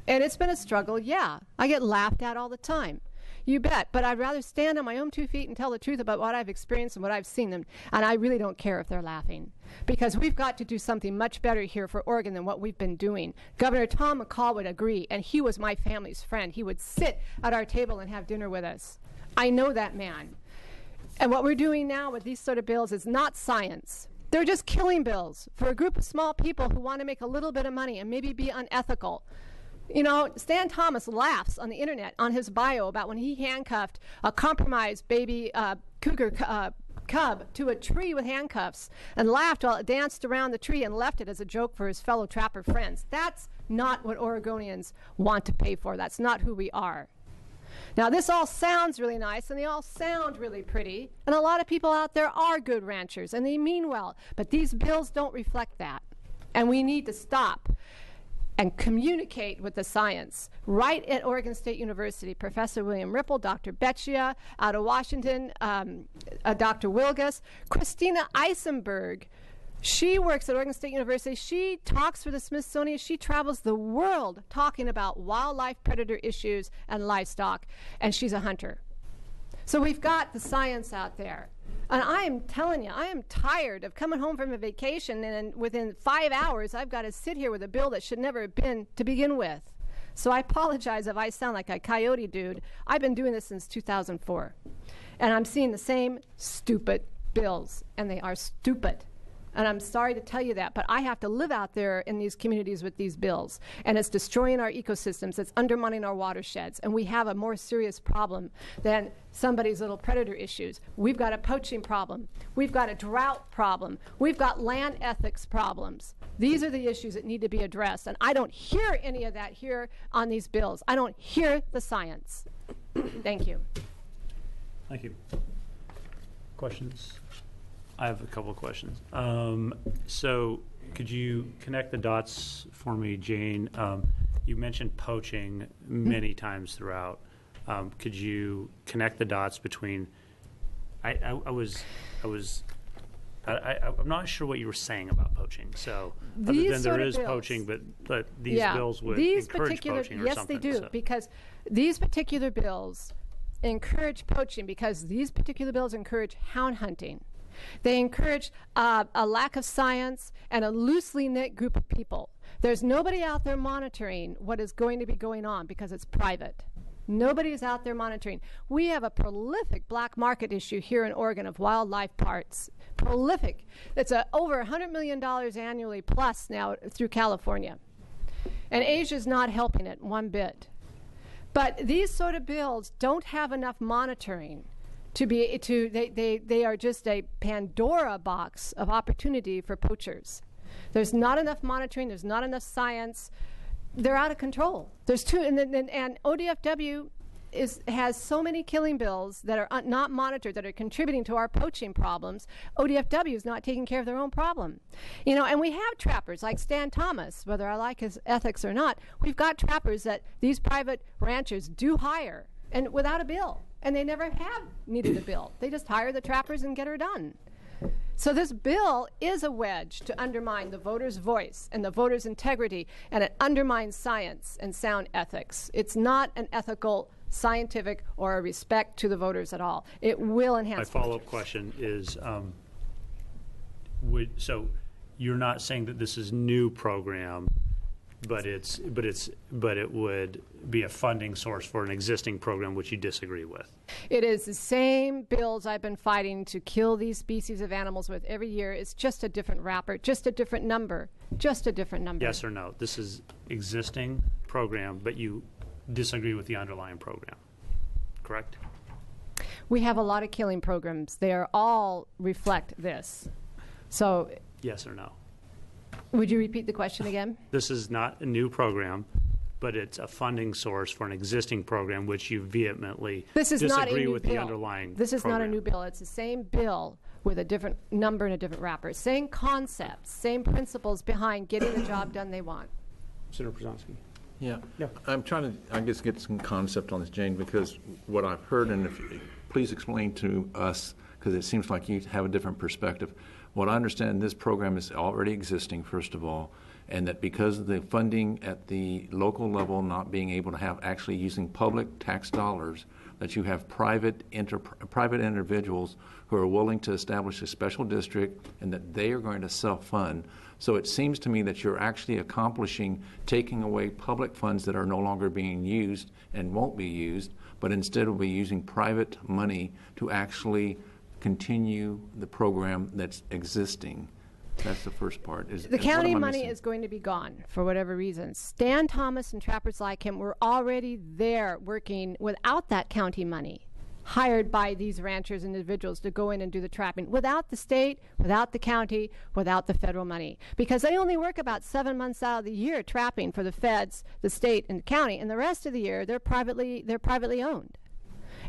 And it's been a struggle, yeah. I get laughed at all the time. You bet. But I'd rather stand on my own 2 feet and tell the truth about what I've experienced and what I've seen them. And I really don't care if they're laughing. Because we've got to do something much better here for Oregon than what we've been doing. Governor Tom McCall would agree, and he was my family's friend. He would sit at our table and have dinner with us. I know that man. And what we're doing now with these sort of bills is not science. They're just killing bills for a group of small people who want to make a little bit of money and maybe be unethical. You know, Stan Thomas laughs on the internet on his bio about when he handcuffed a compromised baby cougar cub to a tree with handcuffs and laughed while it danced around the tree and left it as a joke for his fellow trapper friends. That's not what Oregonians want to pay for. That's not who we are. Now, this all sounds really nice, and they all sound really pretty, and a lot of people out there are good ranchers, and they mean well, but these bills don't reflect that, and we need to stop and communicate with the science. Right at Oregon State University, Professor William Ripple, Dr. Beccia, out of Washington, Dr. Wilgus, Christina Eisenberg. She works at Oregon State University. She talks for the Smithsonian. She travels the world talking about wildlife predator issues and livestock, and she's a hunter. So we've got the science out there. And I am telling you, I am tired of coming home from a vacation and then within 5 hours I've got to sit here with a bill that should never have been to begin with. So I apologize if I sound like a coyote dude. I've been doing this since 2004. And I'm seeing the same stupid bills, and they are stupid. And I'm sorry to tell you that, but I have to live out there in these communities with these bills. And it's destroying our ecosystems. It's undermining our watersheds. And we have a more serious problem than somebody's little predator issues. We've got a poaching problem. We've got a drought problem. We've got land ethics problems. These are the issues that need to be addressed. And I don't hear any of that here on these bills. I don't hear the science. Thank you. Thank you. Questions? I have a couple of questions. So could you connect the dots for me, Jane? You mentioned poaching many times throughout. Could you connect the dots between? I'm not sure what you were saying about poaching. So other than there is poaching, but these bills would encourage poaching or something. Yes, they do, because these particular bills encourage poaching because these particular bills encourage hound hunting. They encourage a lack of science and a loosely knit group of people. There's nobody out there monitoring what is going to be going on because it's private. Nobody is out there monitoring. We have a prolific black market issue here in Oregon of wildlife parts. Prolific. It's over $100 million annually plus now through California. And Asia's not helping it one bit. But these sort of bills don't have enough monitoring they are just a Pandora box of opportunity for poachers. There's not enough monitoring. There's not enough science. They're out of control. There's two, and ODFW has so many killing bills that are not monitored, that are contributing to our poaching problems. ODFW is not taking care of their own problem. You know, and we have trappers like Stan Thomas, whether I like his ethics or not. We've got trappers that these private ranchers do hire, and without a bill. And they never have needed a bill. They just hire the trappers and get her done. So this bill is a wedge to undermine the voter's voice and the voter's integrity, and it undermines science and sound ethics. It's not an ethical, scientific, or a respect to the voters at all. It will enhance. My follow-up question is, so you're not saying that this is new program, but it would be a funding source for an existing program which you disagree with? It is the same bills I've been fighting to kill these species of animals with every year. It's just a different wrapper, just a different number, just a different number. Yes or no? This is existing program, but you disagree with the underlying program, correct? We have a lot of killing programs. They are all reflect this. So Yes or no? would you repeat the question again? This is not a new program, but it's a funding source for an existing program which you vehemently disagree with the underlying This is program. not a new bill. It's the same bill with a different number and a different wrapper. Same concepts, same principles behind getting the job done they want. Senator Przanski. Yeah. I'm trying to, I guess, get some concept on this, Jane, because what I've heard, and please explain to us, because it seems like you have a different perspective. What I understand, this program is already existing, first of all, and that because of the funding at the local level not being able to have actually using public tax dollars, that you have private individuals who are willing to establish a special district and that they are going to self-fund. So it seems to me that you're actually accomplishing taking away public funds that are no longer being used and won't be used, but instead will be using private money to actually continue the program that's existing. That's the first part. The county money is going to be gone for whatever reason. Stan Thomas and trappers like him were already there working without that county money, hired by these ranchers and individuals to go in and do the trapping without the state, without the county, without the federal money. Because they only work about 7 months out of the year trapping for the feds, the state, and the county, and the rest of the year they're privately owned.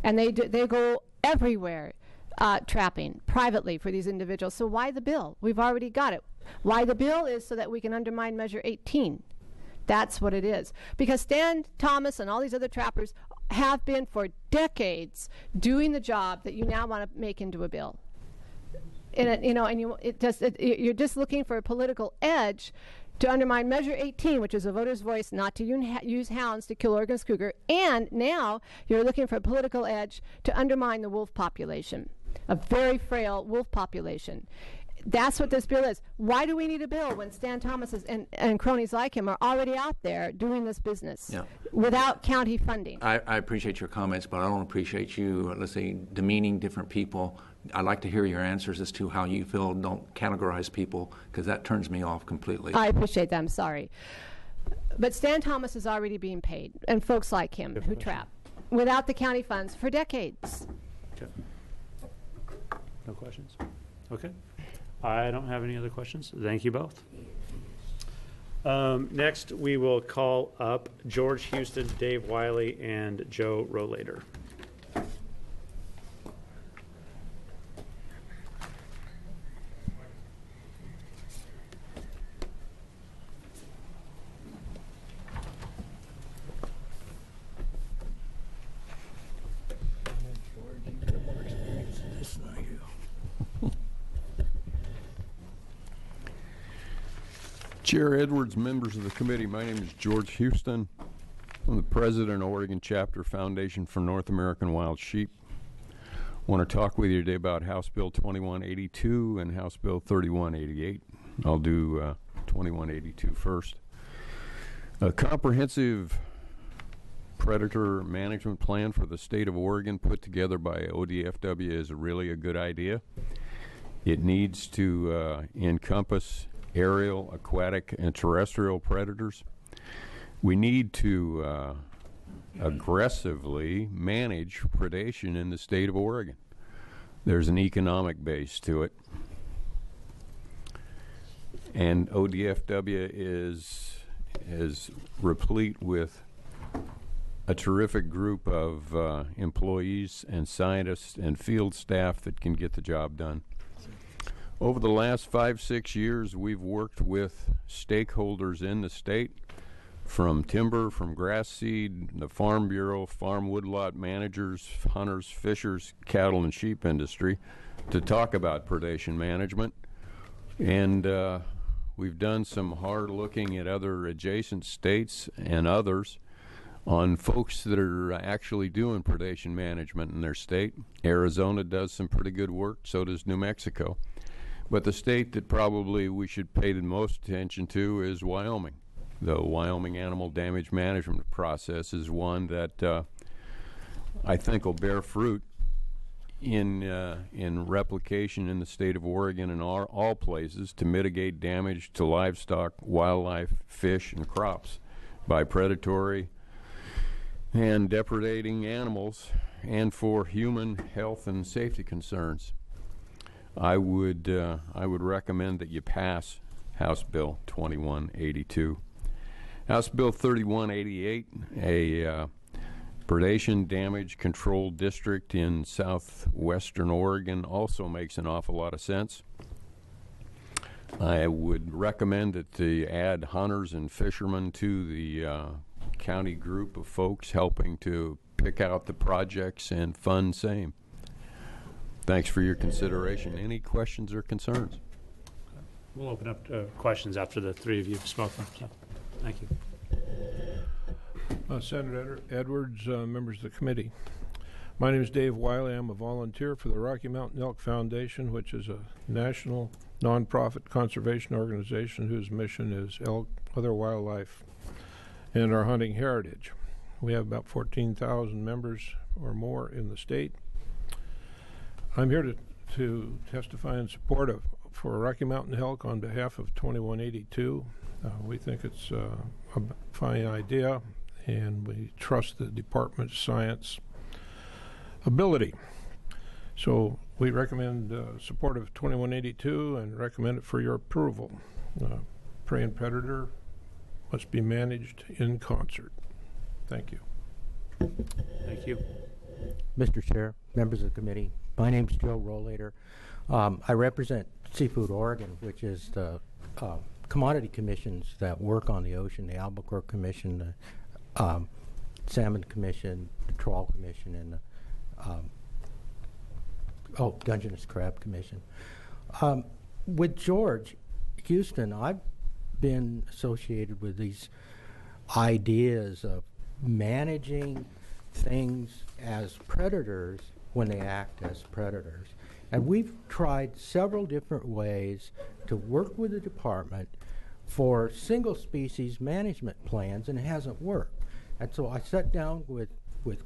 And they go everywhere. Trapping privately for these individuals. So why the bill? We've already got it. Why the bill is so that we can undermine Measure 18. That's what it is. Because Stan Thomas and all these other trappers have been for decades doing the job that you now want to make into a bill. And you're just looking for a political edge to undermine Measure 18, which is a voter's voice not to use hounds to kill Oregon's cougar. And now you're looking for a political edge to undermine the wolf population, a very frail wolf population. That's what this bill is. Why do we need a bill when Stan Thomas and cronies like him are already out there doing this business without county funding? I appreciate your comments, but I don't appreciate you, let's say, demeaning different people. I'd like to hear your answers as to how you feel. Don't categorize people, because that turns me off completely. I appreciate that. I'm sorry. But Stan Thomas is already being paid, and folks like him who trap without the county funds for decades. Okay. No questions? Okay. I don't have any other questions. Thank you both. Next, we will call up George Houston, Dave Wiley, and Joe Rollader. Chair Edwards, members of the committee, my name is George Houston. I'm the president of Oregon Chapter Foundation for North American Wild Sheep. I want to talk with you today about House Bill 2182 and House Bill 3188. I'll do 2182 first. A comprehensive predator management plan for the state of Oregon put together by ODFW is really a good idea. It needs to encompass aerial, aquatic, and terrestrial predators. We need to aggressively manage predation in the state of Oregon. There's an economic base to it. And ODFW is replete with a terrific group of employees and scientists and field staff that can get the job done. Over the last 5-6 years, we've worked with stakeholders in the state, from timber, from grass seed, the Farm Bureau, farm woodlot managers, hunters, fishers, cattle and sheep industry, to talk about predation management. And we've done some hard looking at other adjacent states and others on folks that are actually doing predation management in their state. Arizona does some pretty good work, so does New Mexico. But the state that probably we should pay the most attention to is Wyoming. The Wyoming Animal Damage Management process is one that I think will bear fruit in replication in the state of Oregon and all places to mitigate damage to livestock, wildlife, fish, and crops by predatory and depredating animals, and for human health and safety concerns. I would recommend that you pass House Bill 2182. House Bill 3188, a predation damage control district in southwestern Oregon, also makes an awful lot of sense. I would recommend that they add hunters and fishermen to the county group of folks helping to pick out the projects and fund same. Thanks for your consideration. Any questions or concerns? We'll open up questions after the three of you have spoken. So, thank you. Senator Edwards, members of the committee. My name is Dave Wiley. I'm a volunteer for the Rocky Mountain Elk Foundation, which is a national nonprofit conservation organization whose mission is elk, other wildlife, and our hunting heritage. We have about 14,000 members or more in the state. I'm here to testify in support for Rocky Mountain Elk on behalf of 2182. We think it's a fine idea, and we trust the Department's science ability. So we recommend support of 2182 and recommend it for your approval. Prey and predator must be managed in concert. Thank you. Thank you. Mr. Chair, members of the committee, my name is Joe Rollator. I represent Seafood Oregon, which is the commodity commissions that work on the ocean, the Albacore Commission, the Salmon Commission, the Trawl Commission, and the Dungeness Crab Commission. With George Houston, I've been associated with these ideas of managing things as predators when they act as predators. And we've tried several different ways to work with the department for single species management plans, and it hasn't worked. And so I sat down with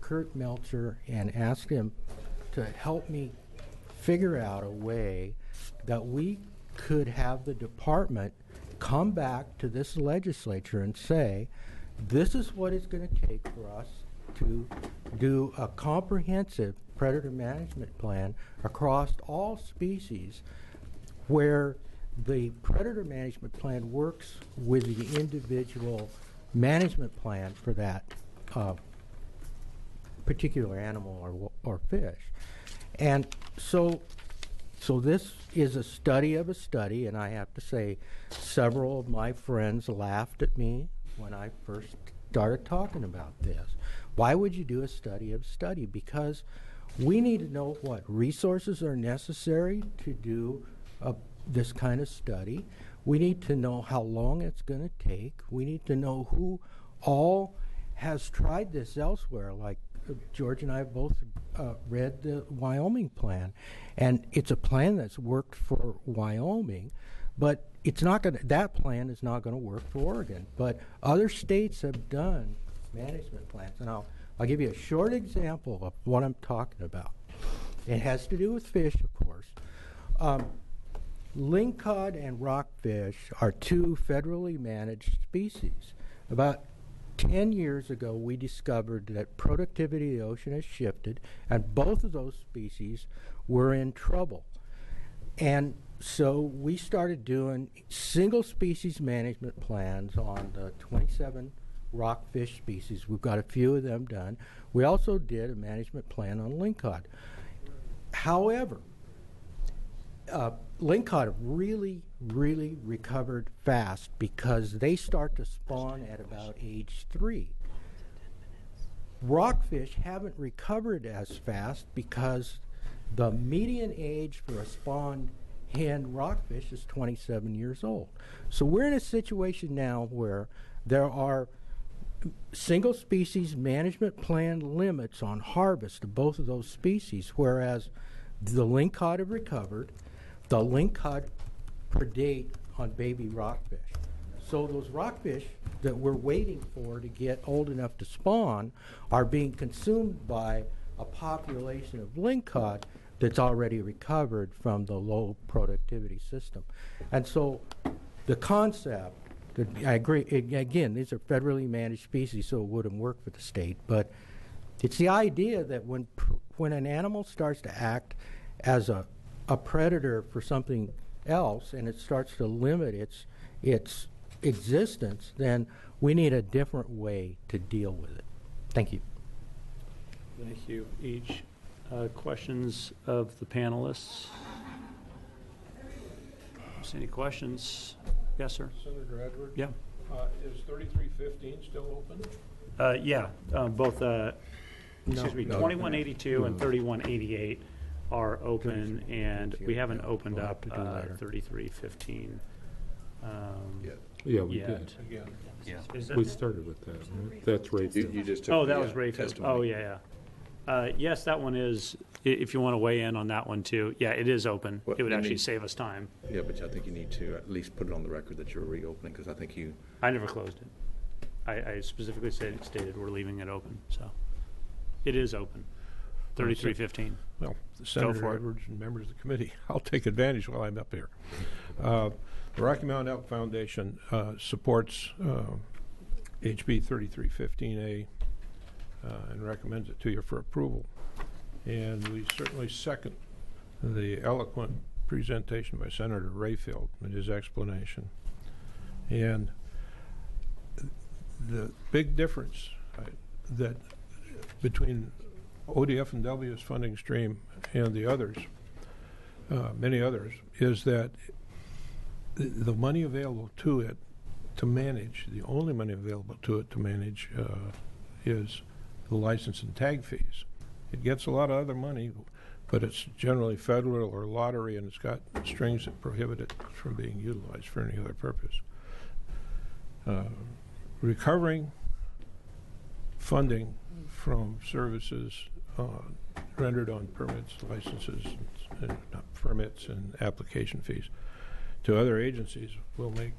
Kurt Melcher and asked him to help me figure out a way that we could have the department come back to this legislature and say, this is what it's going to take for us to do a comprehensive predator management plan across all species, where the predator management plan works with the individual management plan for that particular animal or fish. And so this is a study of a study, and I have to say several of my friends laughed at me when I first started talking about this. Why would you do a study of study? Because we need to know what resources are necessary to do this kind of study. We need to know how long it's going to take. We need to know who all has tried this elsewhere. Like George and I have both read the Wyoming plan, and it's a plan that's worked for Wyoming, but it's not going to, that plan is not going to work for Oregon. But other states have done management plans, and I'll give you a short example of what I'm talking about. It has to do with fish, of course. Lingcod and rockfish are two federally managed species. About 10 years ago, we discovered that productivity of the ocean has shifted, and both of those species were in trouble. And So we started doing single species management plans on the 27 rockfish species. We've got a few of them done. We also did a management plan on lingcod. However, lingcod have really recovered fast because they start to spawn at about age 3. Rockfish haven't recovered as fast because the median age for a spawned hen rockfish is 27 years old. So we're in a situation now where there are single species management plan limits on harvest of both of those species, whereas the lingcod have recovered. The lingcod predate on baby rockfish. So those rockfish that we're waiting for to get old enough to spawn are being consumed by a population of lingcod that's already recovered from the low productivity system. And so the concept, I agree, again, these are federally managed species, so it wouldn't work for the state, but it's the idea that when an animal starts to act as a predator for something else and it starts to limit its existence, then we need a different way to deal with it. Thank you. Thank you each. Questions of the panelists? Any questions? Yes, sir. Senator Edwards? Yeah. Is 3315 still open? Yeah, both, excuse me, 2182 and 3188 are open, and we haven't opened up 3315 Yeah, we yet. did. Again. Yeah. Is that We started with that, right? That's right. You just took Oh, that the, was Rayfield. testimony. Oh, yeah. Yes, that one is, if you want to weigh in on that one too, yeah, it is open. Well, It would you actually need- save us time. Yeah, but I think you need to at least put it on the record that you're reopening, because I think you, I never closed it. I specifically stated we're leaving it open, so it is open. 3315. Well, for Senator it. Edwards and members of the committee, I'll take advantage while I'm up here. The Rocky Mountain Elk Foundation supports HB 3315A and recommends it to you for approval. And we certainly second the eloquent presentation by Senator Rayfield and his explanation. And the big difference that between ODF and W's funding stream and the others, many others, is that the money available to it to manage, the only money available to it to manage is the license and tag fees. It gets a lot of other money, but it's generally federal or lottery, and it's got strings that prohibit it from being utilized for any other purpose. Recovering funding from services rendered on permits, licenses, and permits and application fees to other agencies will make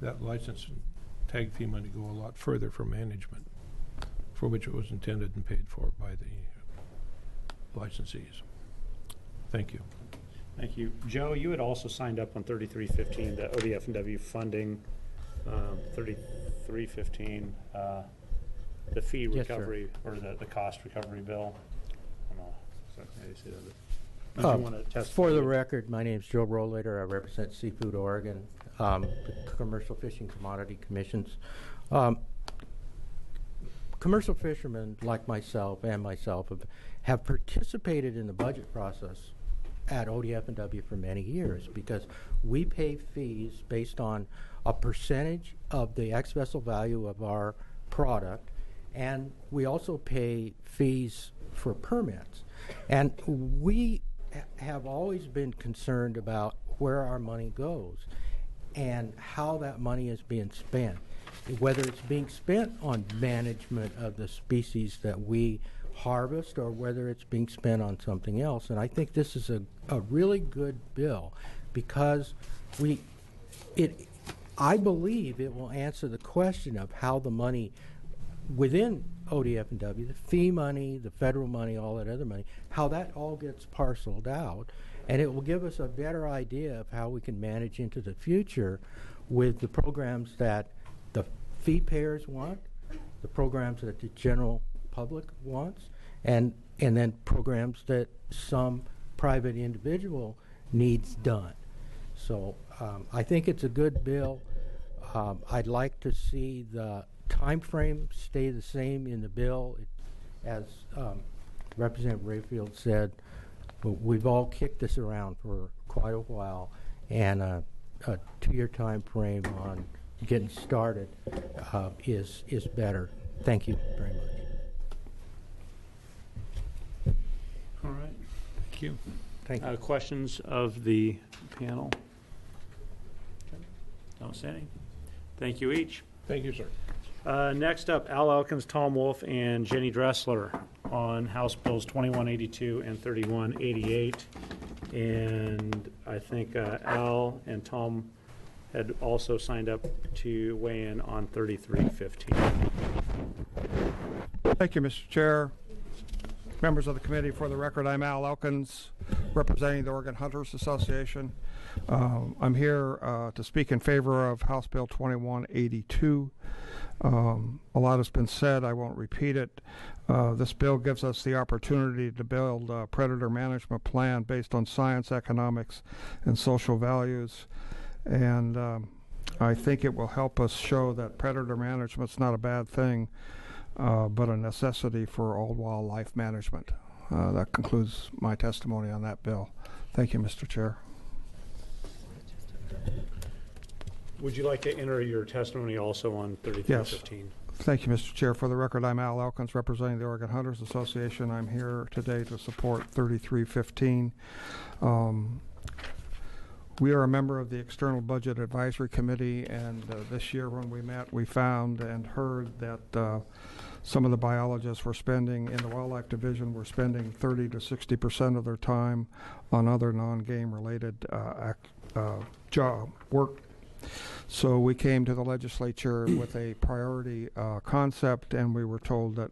that license and tag fee money go a lot further for management, for which it was intended and paid for by the licensees. Thank you. Thank you. Joe, you had also signed up on 3315, the ODF and W funding, 3315, the fee Yes, sir. recovery, or the cost recovery bill. I don't know exactly how you say that. Did you want to testify? For the record, my name is Joe Rollator. I represent Seafood Oregon, the Commercial Fishing Commodity Commissions. Commercial fishermen like myself have participated in the budget process at ODF and W for many years because we pay fees based on a percentage of the ex-vessel value of our product, and we also pay fees for permits. And we have always been concerned about where our money goes and how that money is being spent, whether it's being spent on management of the species that we harvest or whether it's being spent on something else. And I think this is a really good bill because I believe it will answer the question of how the money within ODF and W, the fee money, the federal money, all that other money, how that all gets parceled out. And it will give us a better idea of how we can manage into the future with the programs that the fee payers want, the programs that the general public wants, and then programs that some private individual needs done. So I think it's a good bill. I'd like to see the time frame stay the same in the bill. As Representative Rayfield said, we've all kicked this around for quite a while, and a 2-year time frame on getting started is better. Thank you very much. All right. Thank you. Thank you. Questions of the panel? Okay. Don't say any. Thank you each. Thank you, sir. Next up, Al Elkins, Tom Wolf, and Jenny Dressler on House Bills 2182 and 3188. And I think Al and Tom had also signed up to weigh in on 3315. Thank you, Mr. Chair. Members of the committee, for the record, I'm Al Elkins, representing the Oregon Hunters Association. I'm here to speak in favor of House Bill 2182. A lot has been said. I won't repeat it. This bill gives us the opportunity to build a predator management plan based on science, economics, and social values. And I think it will help us show that predator management's not a bad thing, but a necessity for all wildlife management. That concludes my testimony on that bill. Thank you, Mr. Chair. Would you like to enter your testimony also on 3315? Yes. Thank you, Mr. Chair. For the record, I'm Al Elkins, representing the Oregon Hunters Association. I'm here today to support 3315. We are a member of the External Budget Advisory Committee, and this year when we met, we found and heard that some of the biologists were spending, in the Wildlife Division, were spending 30 to 60% of their time on other non-game related job work. So we came to the legislature with a priority concept, and we were told that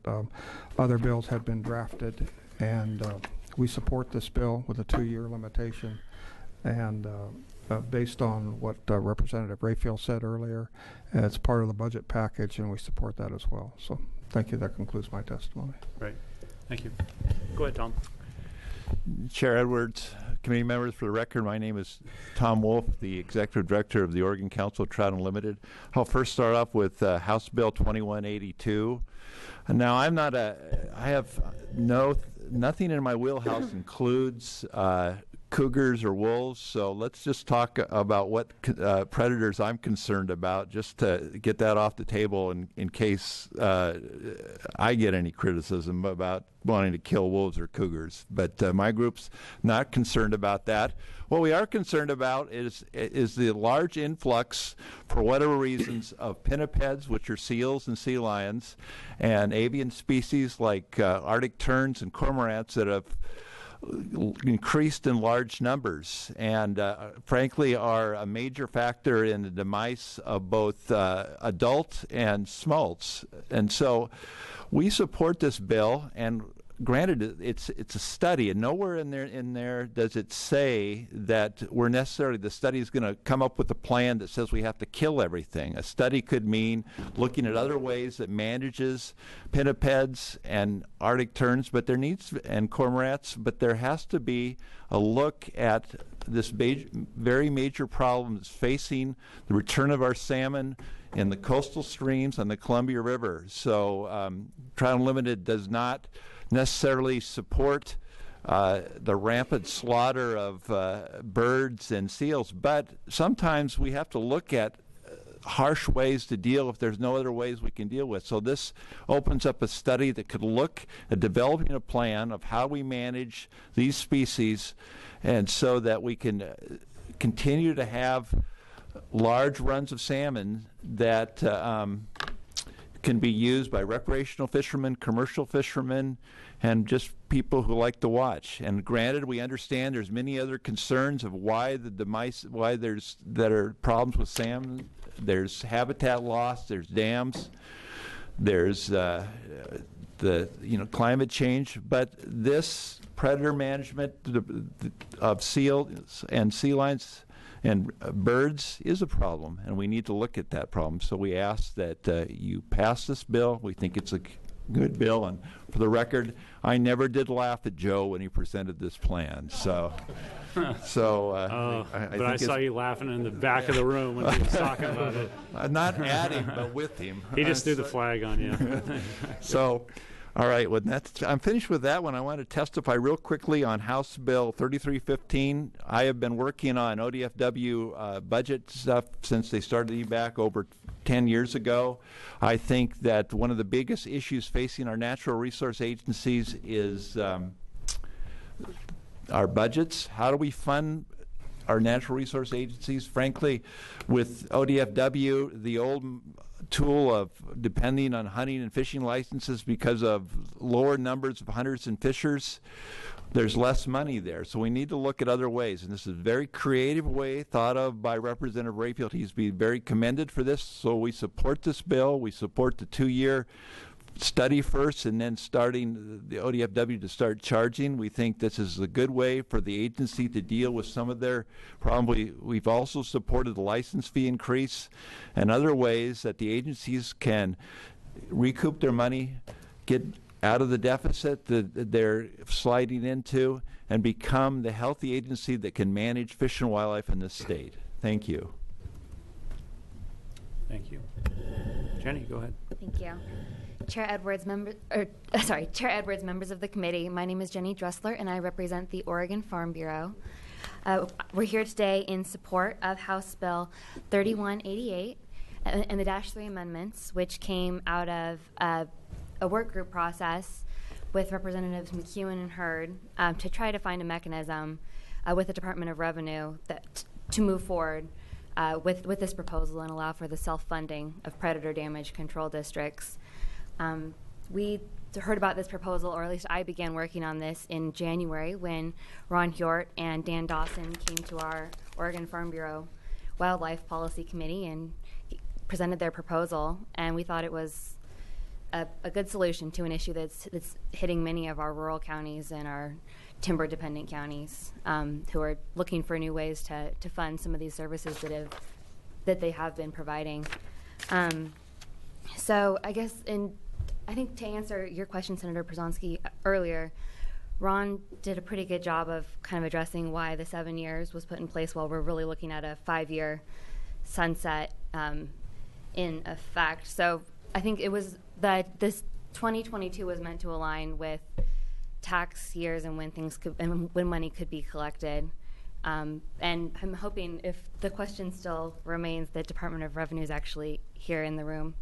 other bills had been drafted, and we support this bill with a 2-year limitation. And based on what Representative Rayfield said earlier, it's part of the budget package, and we support that as well. So thank you. That concludes my testimony. Great. Thank you. Go ahead, Tom. Chair Edwards, committee members, for the record, my name is Tom Wolf, the Executive Director of the Oregon Council of Trout Unlimited. I'll first start off with House Bill 2182. Now, I have nothing in my wheelhouse includes cougars or wolves, so let's just talk about what predators I'm concerned about, just to get that off the table in case I get any criticism about wanting to kill wolves or cougars. But my group's not concerned about that. What we are concerned about is the large influx, for whatever reasons, of pinnipeds, which are seals and sea lions, and avian species like Arctic terns and cormorants that have increased in large numbers, and frankly are a major factor in the demise of both adult and smolts. And so we support this bill, and granted, it's a study, and nowhere in there does it say that the study is going to come up with a plan that says we have to kill everything. A study could mean looking at other ways that manages pinnipeds and Arctic terns, and cormorants, but there has to be a look at this very major problem that's facing the return of our salmon in the coastal streams on the Columbia River. So Trout Unlimited does not necessarily support the rampant slaughter of birds and seals, but sometimes we have to look at harsh ways to deal if there's no other ways we can deal with. So this opens up a study that could look at developing a plan of how we manage these species, and so that we can continue to have large runs of salmon that can be used by recreational fishermen, commercial fishermen, and just people who like to watch. And granted, we understand there's many other concerns of why that are problems with salmon. There's habitat loss, there's dams, there's climate change, but this predator management of seals and sea lions and birds is a problem, and we need to look at that problem. So we ask that you pass this bill. We think it's Good bill, and for the record, I never did laugh at Joe when he presented this plan. So, I think saw you laughing in the back of the room when he was talking about it. Not at him, but with him. He just threw the flag on you. So, all right. Well, I'm finished with that one. I want to testify real quickly on House Bill 3315. I have been working on ODFW budget stuff since they started EBAC over 10 years ago. I think that one of the biggest issues facing our natural resource agencies is our budgets. How do we fund our natural resource agencies? Frankly, with ODFW, the old tool of depending on hunting and fishing licenses because of lower numbers of hunters and fishers, there's less money there. So we need to look at other ways. And this is a very creative way thought of by Representative Rayfield. He's been very commended for this. So we support this bill. We support the 2-year study first and then starting the ODFW to start charging. We think this is a good way for the agency to deal with some of their problems. We've also supported the license fee increase and other ways that the agencies can recoup their money, get out of the deficit that they're sliding into, and become the healthy agency that can manage fish and wildlife in this state. Thank you. Thank you. Jenny, go ahead. Thank you. Chair Edwards, members of the committee, my name is Jenny Dressler, and I represent the Oregon Farm Bureau. We're here today in support of House Bill 3188 and the -3 amendments, which came out of a work group process with Representatives McEwen and Hurd to try to find a mechanism with the Department of Revenue to move forward with this proposal and allow for the self-funding of predator damage control districts. We heard about this proposal, or at least I began working on this in January when Ron Hjort and Dan Dawson came to our Oregon Farm Bureau Wildlife Policy Committee and presented their proposal, and we thought it was a good solution to an issue that's hitting many of our rural counties and our timber-dependent counties who are looking for new ways to fund some of these services that they have been providing. So I guess I think to answer your question, Senator Przonski, earlier, Ron did a pretty good job of kind of addressing why the 7 years was put in place while we're really looking at a 5-year sunset in effect. So I think it was that this 2022 was meant to align with tax years and when money could be collected. And I'm hoping, if the question still remains, the Department of Revenue is actually here in the room,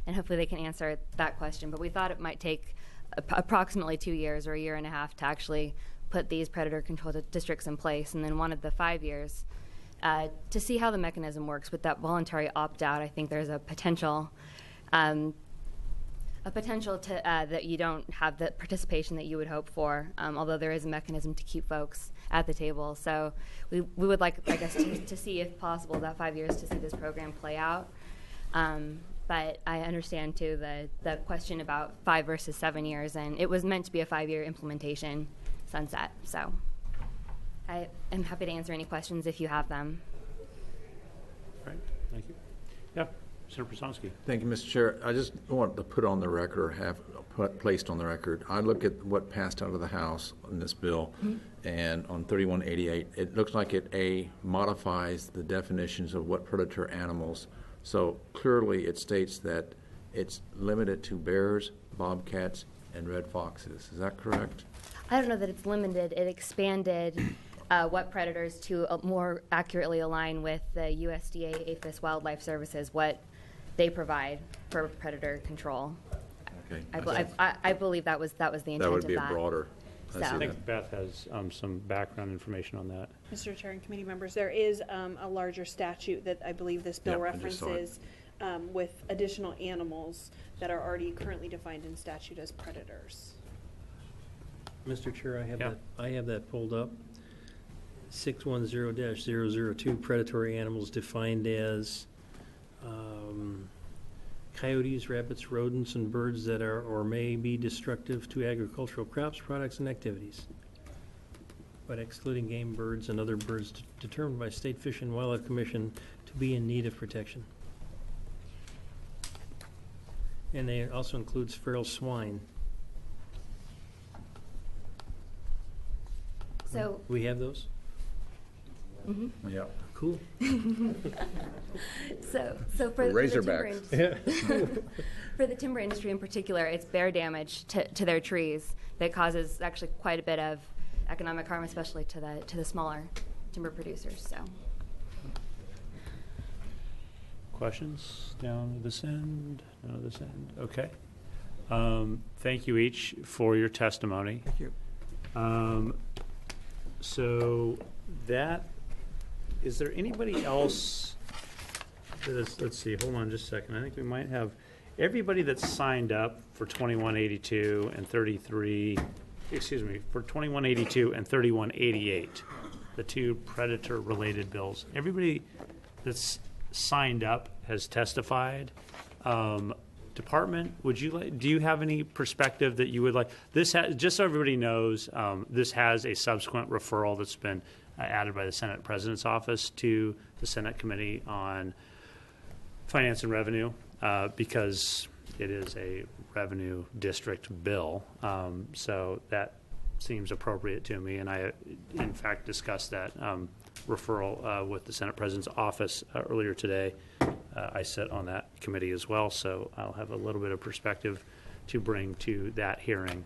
and hopefully they can answer that question. But we thought it might take approximately 2 years or a year and a half to actually put these predator control districts in place, and then wanted the 5 years to see how the mechanism works with that voluntary opt-out. I think there's a potential to that you don't have the participation that you would hope for, although there is a mechanism to keep folks at the table. So we would like, I guess, to see, if possible, that 5 years to see this program play out. But I understand, too, the question about 5 versus 7 years, and it was meant to be a 5-year implementation sunset. So I am happy to answer any questions if you have them. All right. Thank you. Yeah. Senator Przonski. Thank you, Mr. Chair. I just want to put on the record, or have placed on the record, I look at what passed out of the House in this bill, and on 3188, it looks like it, modifies the definitions of what predator animals. So clearly it states that it's limited to bears, bobcats, and red foxes. Is that correct? I don't know that it's limited. It expanded what predators to more accurately align with the USDA APHIS Wildlife Services, what they provide for predator control. Okay. I believe that was the intent of that. That would be a broader. I think Beth has some background information on that. Mr. Chair and committee members, there is a larger statute that I believe this bill references with additional animals that are already currently defined in statute as predators. Mr. Chair, I have that pulled up. 610-002, predatory animals defined as coyotes, rabbits, rodents, and birds that are or may be destructive to agricultural crops, products, and activities, but excluding game birds and other birds determined by State Fish and Wildlife Commission to be in need of protection. And it also includes feral swine. So We have those? Yeah. Cool. So for Razorbacks. for the timber industry in particular, it's bear damage to their trees that causes actually quite a bit of economic harm, especially to the smaller timber producers. So. Questions down this end? Down this end? Okay. Thank you each for your testimony. Thank you. So that, is there anybody else that is, let's see, hold on just a second. I think we might have everybody that's signed up for 2182 and 33, excuse me, for 2182 and 3188, the two predator-related bills. Everybody that's signed up has testified. Department, would you like? Do you have any perspective that you would like? This just so everybody knows, this has a subsequent referral that's been added by the Senate President's Office to the Senate Committee on Finance and Revenue because it is a revenue district bill. So that seems appropriate to me, and I, in fact, discussed that referral with the Senate President's Office earlier today. I sit on that committee as well, so I'll have a little bit of perspective to bring to that hearing.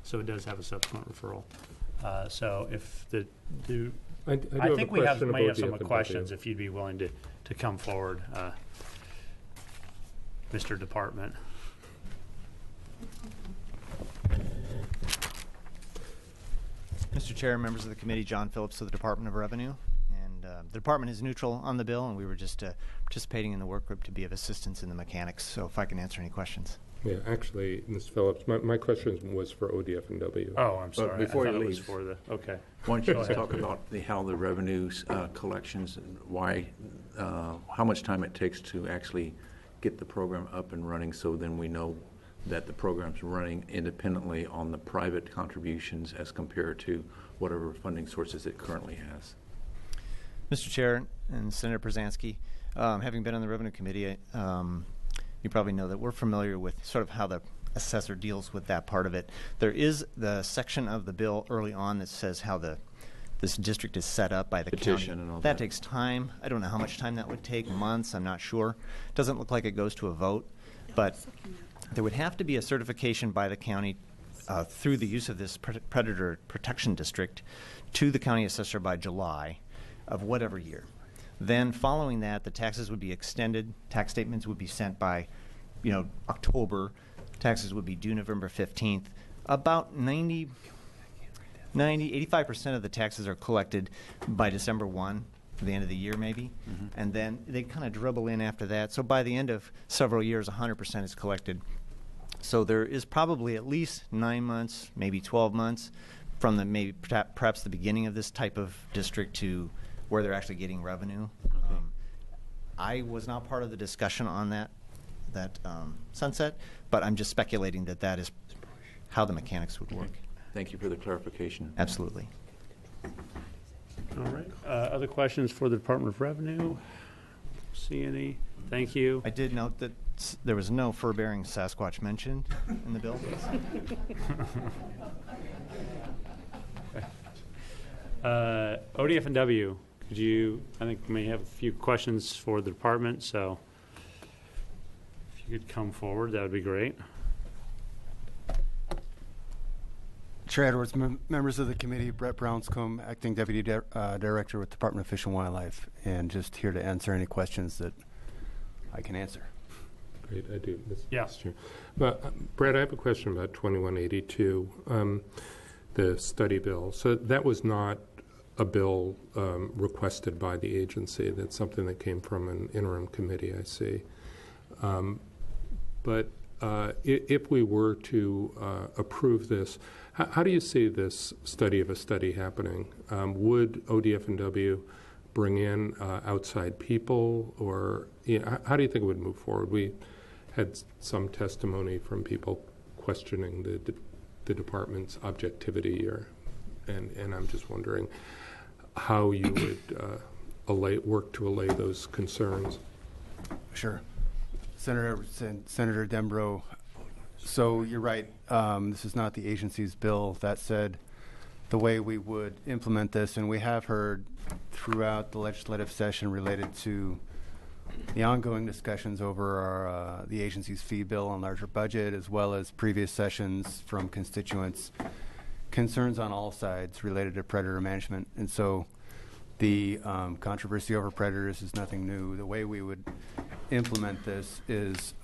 So it does have a subsequent referral. So if I think we might have some questions if you'd be willing to come forward, Mr. Department. Mr. Chair, members of the committee, John Phillips of the Department of Revenue. And the department is neutral on the bill, and we were just participating in the work group to be of assistance in the mechanics. So if I can answer any questions. Yeah, actually, Mr. Phillips, my question was for ODF and W. Oh, I'm sorry. Before I you thought leave, it was for the, okay. Why don't you just talk about how the revenues collections and why, how much time it takes to actually get the program up and running, so then we know that the program's running independently on the private contributions as compared to whatever funding sources it currently has. Mr. Chair and Senator Przanski, having been on the Revenue Committee, you probably know that we're familiar with sort of how the assessor deals with that part of it. There is the section of the bill early on that says how this district is set up by the petition county. And all that takes time. I don't know how much time that would take, months, I'm not sure. Doesn't look like it goes to a vote, but there would have to be a certification by the county through the use of this predator protection district to the county assessor by July of whatever year. Then following that, the taxes would be extended. Tax statements would be sent by, October. Taxes would be due November 15th. About 85% of the taxes are collected by December 1, the end of the year maybe. Mm-hmm. And then they kind of dribble in after that. So by the end of several years, 100% is collected. So there is probably at least 9 months, maybe 12 months from perhaps the beginning of this type of district to where they're actually getting revenue. Okay. I was not part of the discussion on that sunset, but I'm just speculating that is how the mechanics would work. Thank you for the clarification. Absolutely. All right. Other questions for the Department of Revenue? See any? Thank you. I did note that there was no fur-bearing Sasquatch mentioned in the bill. ODF and W, I think we may have a few questions for the department, so if you could come forward, that would be great. Chair Edwards, members of the committee, Brett Brownscombe, Acting Deputy Director with Department of Fish and Wildlife, and just here to answer any questions that I can answer. Great, I do. Yes. Chair. Brett, I have a question about 2182, the study bill. So that was not a bill requested by the agency. That's something that came from an interim committee, I see. But if we were to approve this, how do you see this study of a study happening? Would ODF and W bring in outside people, or how do you think it would move forward? We had some testimony from people questioning the department's objectivity, and I'm just wondering how you would work to allay those concerns. Sure. Senator Edwards and Senator Dembro. So you're right. This is not the agency's bill. That said, the way we would implement this, and we have heard throughout the legislative session related to the ongoing discussions over the agency's fee bill and larger budget, as well as previous sessions from constituents, concerns on all sides related to predator management. And so the controversy over predators is nothing new. The way we would implement this is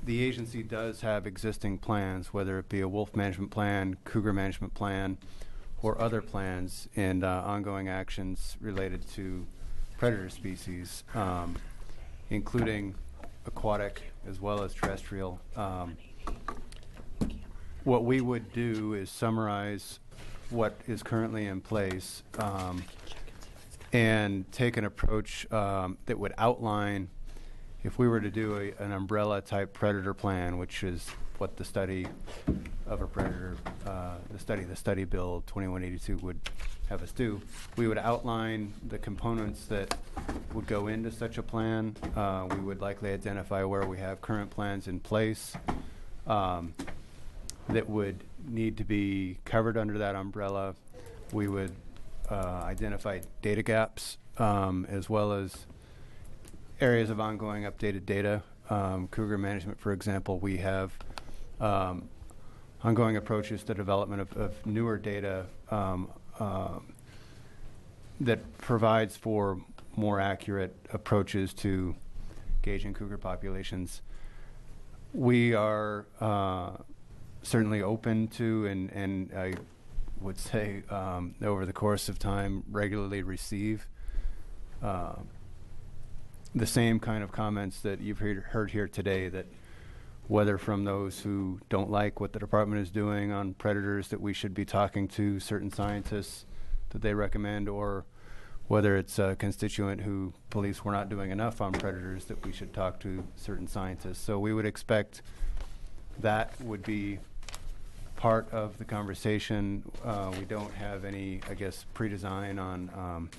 the agency does have existing plans, whether it be a wolf management plan, cougar management plan, or other plans and ongoing actions related to predator species, including aquatic as well as terrestrial. What we would do is summarize what is currently in place and take an approach that would outline, if we were to do an umbrella type predator plan, which is what the study of a predator, the study bill 2182 would have us do, we would outline the components that would go into such a plan. We would likely identify where we have current plans in place that would need to be covered under that umbrella. We would identify data gaps as well as areas of ongoing updated data. Cougar management, for example, we have ongoing approaches to development of newer data that provides for more accurate approaches to gauging cougar populations. We are certainly open to, and I would say over the course of time, regularly receive the same kind of comments that you've heard here today, that whether from those who don't like what the department is doing on predators, that we should be talking to certain scientists that they recommend, or whether it's a constituent who believes we're not doing enough on predators, that we should talk to certain scientists. So we would expect that would be part of the conversation. We don't have any, I guess, pre-design on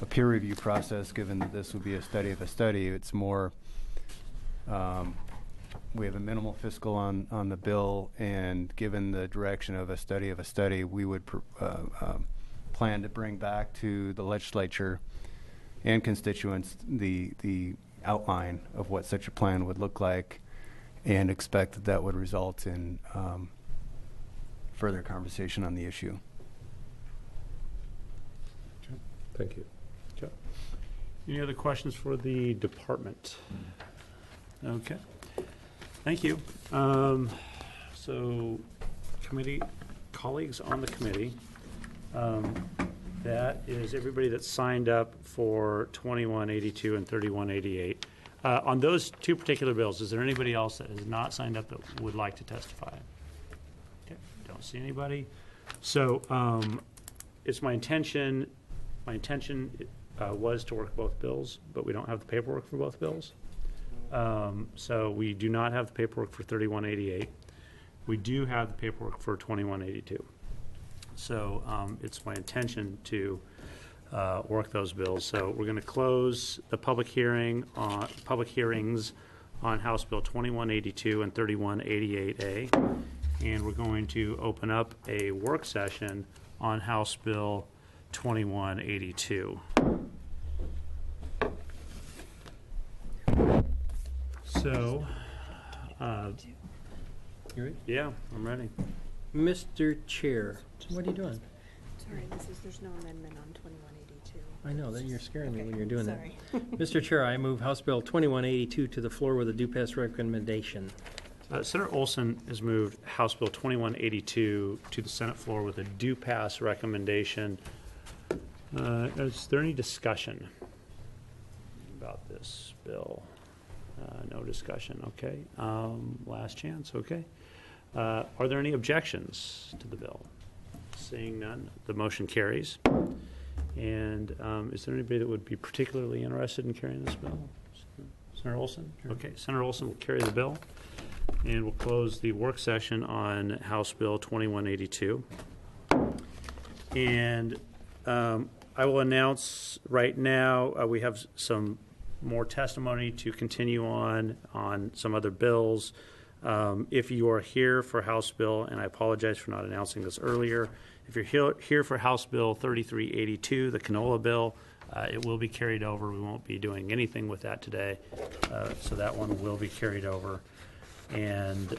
a peer review process, given that this would be a study of a study. It's more, we have a minimal fiscal on the bill, and given the direction of a study, we would plan to bring back to the legislature and constituents the outline of what such a plan would look like, and expect that that would result in further conversation on the issue. Thank you. Okay. Any other questions for the department? Okay. Thank you. So, committee colleagues on the committee, that is everybody that signed up for 2182 and 3188. On those two particular bills, is there anybody else that has not signed up that would like to testify? Okay, don't see anybody. So it's my intention was to work both bills, but we don't have the paperwork for both bills. So we do not have the paperwork for 3188. We do have the paperwork for 2182. So it's my intention to work those bills. So we're going to close the public hearings on House Bill 2182 and 3188A, and we're going to open up a work session on House Bill 2182. So, you ready? Yeah, I'm ready. Mr. Chair, what are you doing? Sorry, there's no amendment on 2182. I know that you're scaring me when you're doing Sorry. that. Mr. Chair, I move House Bill 2182 to the floor with a due pass recommendation. Senator Olson has moved House Bill 2182 to the Senate floor with a due pass recommendation. Is there any discussion about this bill? No discussion. Okay. Last chance. Okay. Are there any objections to the bill? Seeing none, the motion carries. And is there anybody that would be particularly interested in carrying this bill? Senator Olson? Sure. Okay, Senator Olson will carry the bill. And we'll close the work session on House Bill 2182. And I will announce right now we have some more testimony to continue on some other bills. If you are here for House Bill, and I apologize for not announcing this earlier, if you're here for House Bill 3382, the canola bill, it will be carried over. We won't be doing anything with that today, so that one will be carried over. And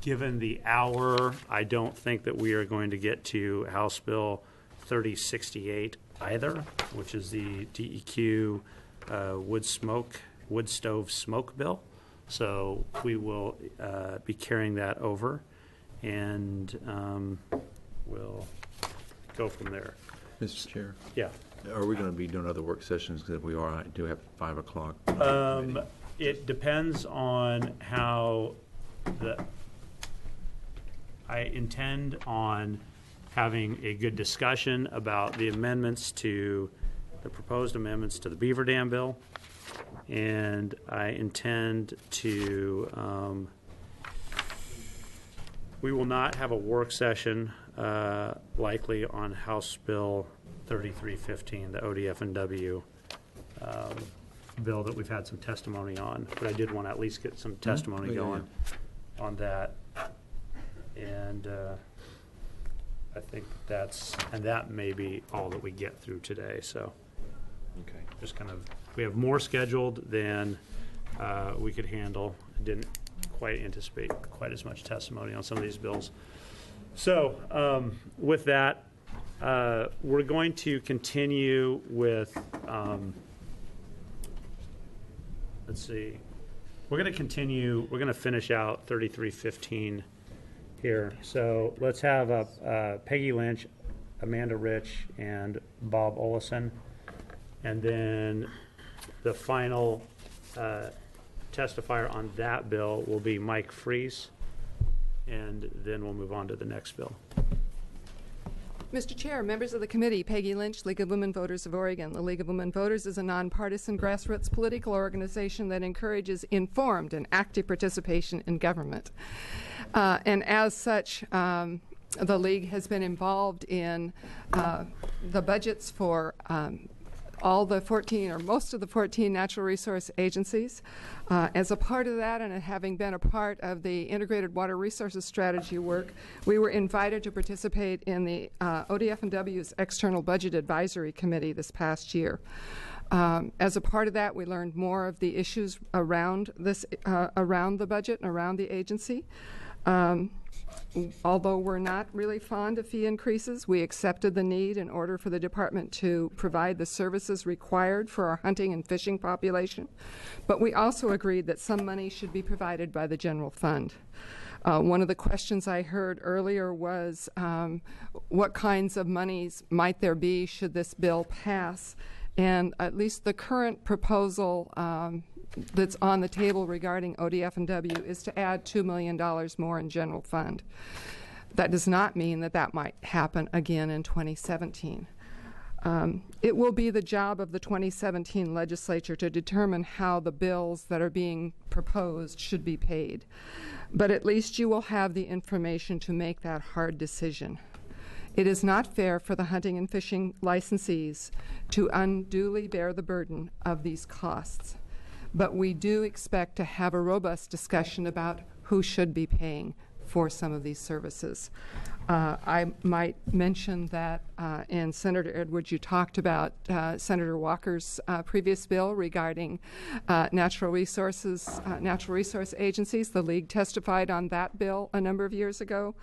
given the hour, I don't think that we are going to get to House Bill 3068 either, which is the DEQ wood stove smoke bill. So we will be carrying that over, and we'll go from there. Mr. Chair? Yeah. Are we going to be doing other work sessions? Because we are, I do have 5 o'clock. It depends on how I intend on having a good discussion about the proposed amendments to the Beaver Dam bill, and I intend to, we will not have a work session likely on House Bill 3315, the ODF&W bill that we've had some testimony on, but I did want to at least get some testimony going on that. And I think that may be all that we get through today. So, okay, just kind of, we have more scheduled than we could handle. I didn't quite anticipate quite as much testimony on some of these bills. So, with that, we're going to continue with. Let's see. We're going to continue. We're going to finish out 3315. Here. So let's have Peggy Lynch, Amanda Rich, and Bob Olison. And then the final testifier on that bill will be Mike Freese. And then we'll move on to the next bill. Mr. Chair, members of the committee, Peggy Lynch, League of Women Voters of Oregon. The League of Women Voters is a nonpartisan grassroots political organization that encourages informed and active participation in government. And as such, the League has been involved in the budgets for all the 14 or most of the 14 natural resource agencies. As a part of that, and having been a part of the Integrated Water Resources Strategy work, we were invited to participate in the ODF&W's External Budget Advisory Committee this past year. As a part of that, we learned more of the issues around this, around the budget and around the agency. Although we're not really fond of fee increases, we accepted the need in order for the department to provide the services required for our hunting and fishing population. But we also agreed that some money should be provided by the general fund. One of the questions I heard earlier was what kinds of monies might there be should this bill pass? And at least the current proposal that's on the table regarding ODF&W is to add $2 million more in general fund. That does not mean that that might happen again in 2017. It will be the job of the 2017 legislature to determine how the bills that are being proposed should be paid. But at least you will have the information to make that hard decision. It is not fair for the hunting and fishing licensees to unduly bear the burden of these costs. But we do expect to have a robust discussion about who should be paying for some of these services. I might mention that, and Senator Edwards, you talked about Senator Walker's previous bill regarding natural resource agencies. The League testified on that bill a number of years ago.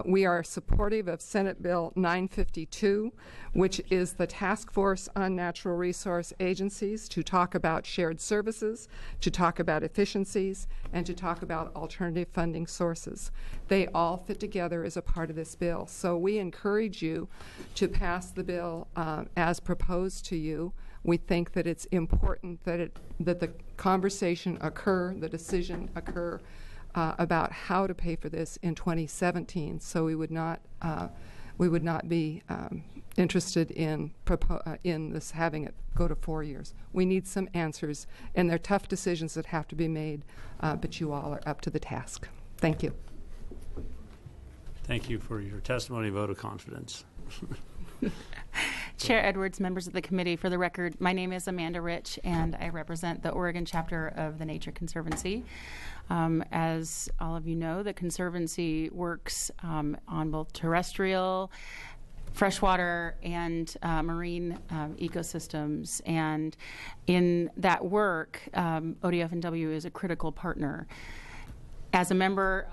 We are supportive of Senate Bill 952, which is the task force on natural resource agencies to talk about shared services, to talk about efficiencies, and to talk about alternative funding sources. They all fit together as a part of this bill. So we encourage you to pass the bill as proposed to you. We think that it's important that the conversation occur, the decision occur about how to pay for this in 2017. So we would not be interested in this having it go to 4 years. We need some answers, and they're tough decisions that have to be made, but you all are up to the task. Thank you. Thank you for your testimony, vote of confidence. Chair Edwards, members of the committee, for the record, my name is Amanda Rich, and I represent the Oregon chapter of the Nature Conservancy. As all of you know, the Conservancy works on both terrestrial, freshwater, and marine ecosystems. And in that work, ODF&W is a critical partner. As a member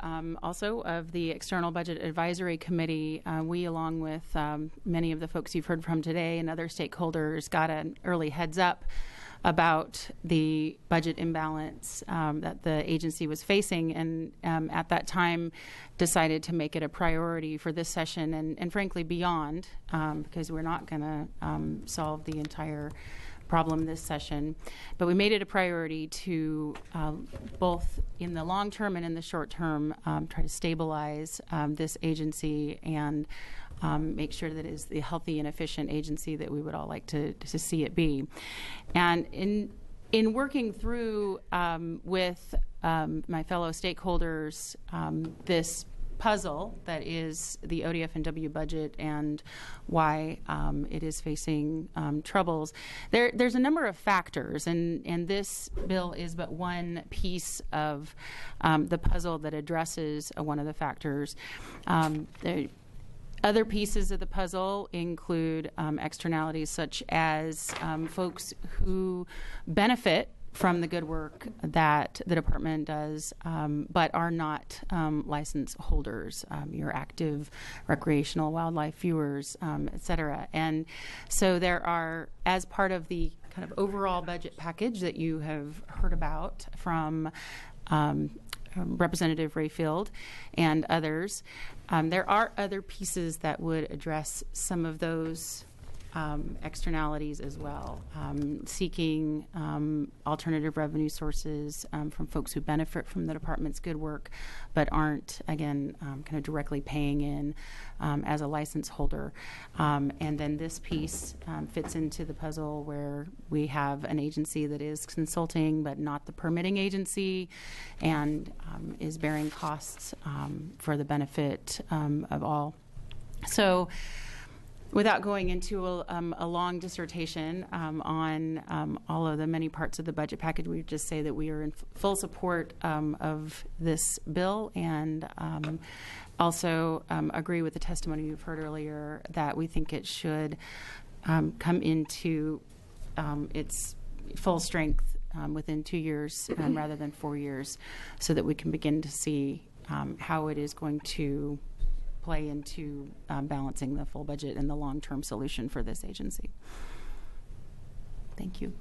also of the External Budget Advisory Committee, we, along with many of the folks you've heard from today and other stakeholders, got an early heads up about the budget imbalance that the agency was facing, and at that time decided to make it a priority for this session and frankly beyond, because we're not going to solve the entire problem this session. But we made it a priority to both in the long term and in the short term try to stabilize this agency and make sure that it is the healthy and efficient agency that we would all like to see it be. And in working through with my fellow stakeholders this puzzle that is the ODF&W budget and why it is facing troubles. There's a number of factors, and this bill is but one piece of the puzzle that addresses one of the factors. Other pieces of the puzzle include externalities such as folks who benefit from the good work that the department does, but are not license holders, your active recreational wildlife viewers, et cetera. And so there are, as part of the kind of overall budget package that you have heard about from Representative Rayfield and others, there are other pieces that would address some of those externalities as well, seeking alternative revenue sources from folks who benefit from the department's good work but aren't, again, kind of directly paying in as a license holder. And then this piece fits into the puzzle where we have an agency that is consulting but not the permitting agency and is bearing costs for the benefit of all. So, without going into a long dissertation on all of the many parts of the budget package, we would just say that we are in full support of this bill and also agree with the testimony you've heard earlier that we think it should come into its full strength within 2 years rather than 4 years, so that we can begin to see how it is going to play into balancing the full budget and the long-term solution for this agency. Thank you.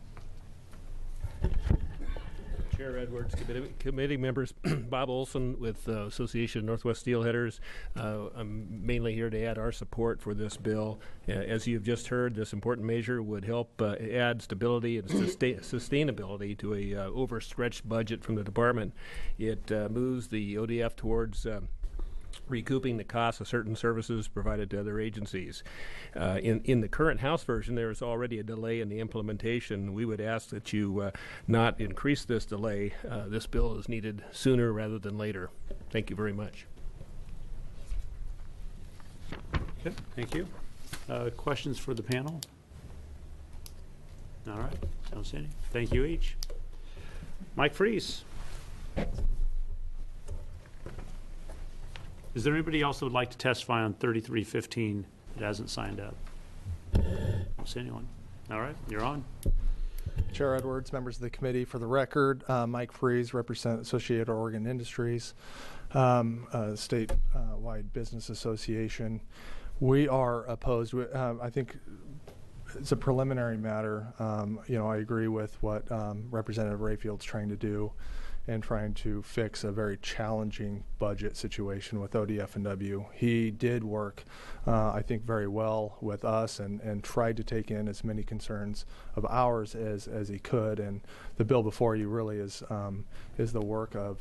Chair Edwards, committee members, Bob Olson with Association of Northwest Steelheaders. I'm mainly here to add our support for this bill. As you've just heard, this important measure would help add stability and sustainability to a overstretched budget from the department. It moves the ODF towards recouping the costs of certain services provided to other agencies. In the current House version, there is already a delay in the implementation. We would ask that you not increase this delay. This bill is needed sooner rather than later. Thank you very much. Okay, thank you. Questions for the panel? All right, don't see any. Thank you each. Mike Freese. Is there anybody else who would like to testify on 3315 that hasn't signed up? Don't see anyone. All right, you're on. Chair Edwards, members of the committee, for the record, Mike Freese, represent Associated Oregon Industries, statewide business association. We are opposed. I think it's a preliminary matter. I agree with what Representative Rayfield's trying to do and trying to fix a very challenging budget situation with ODF&W. He did work, I think, very well with us and tried to take in as many concerns of ours as he could. And the bill before you really is the work of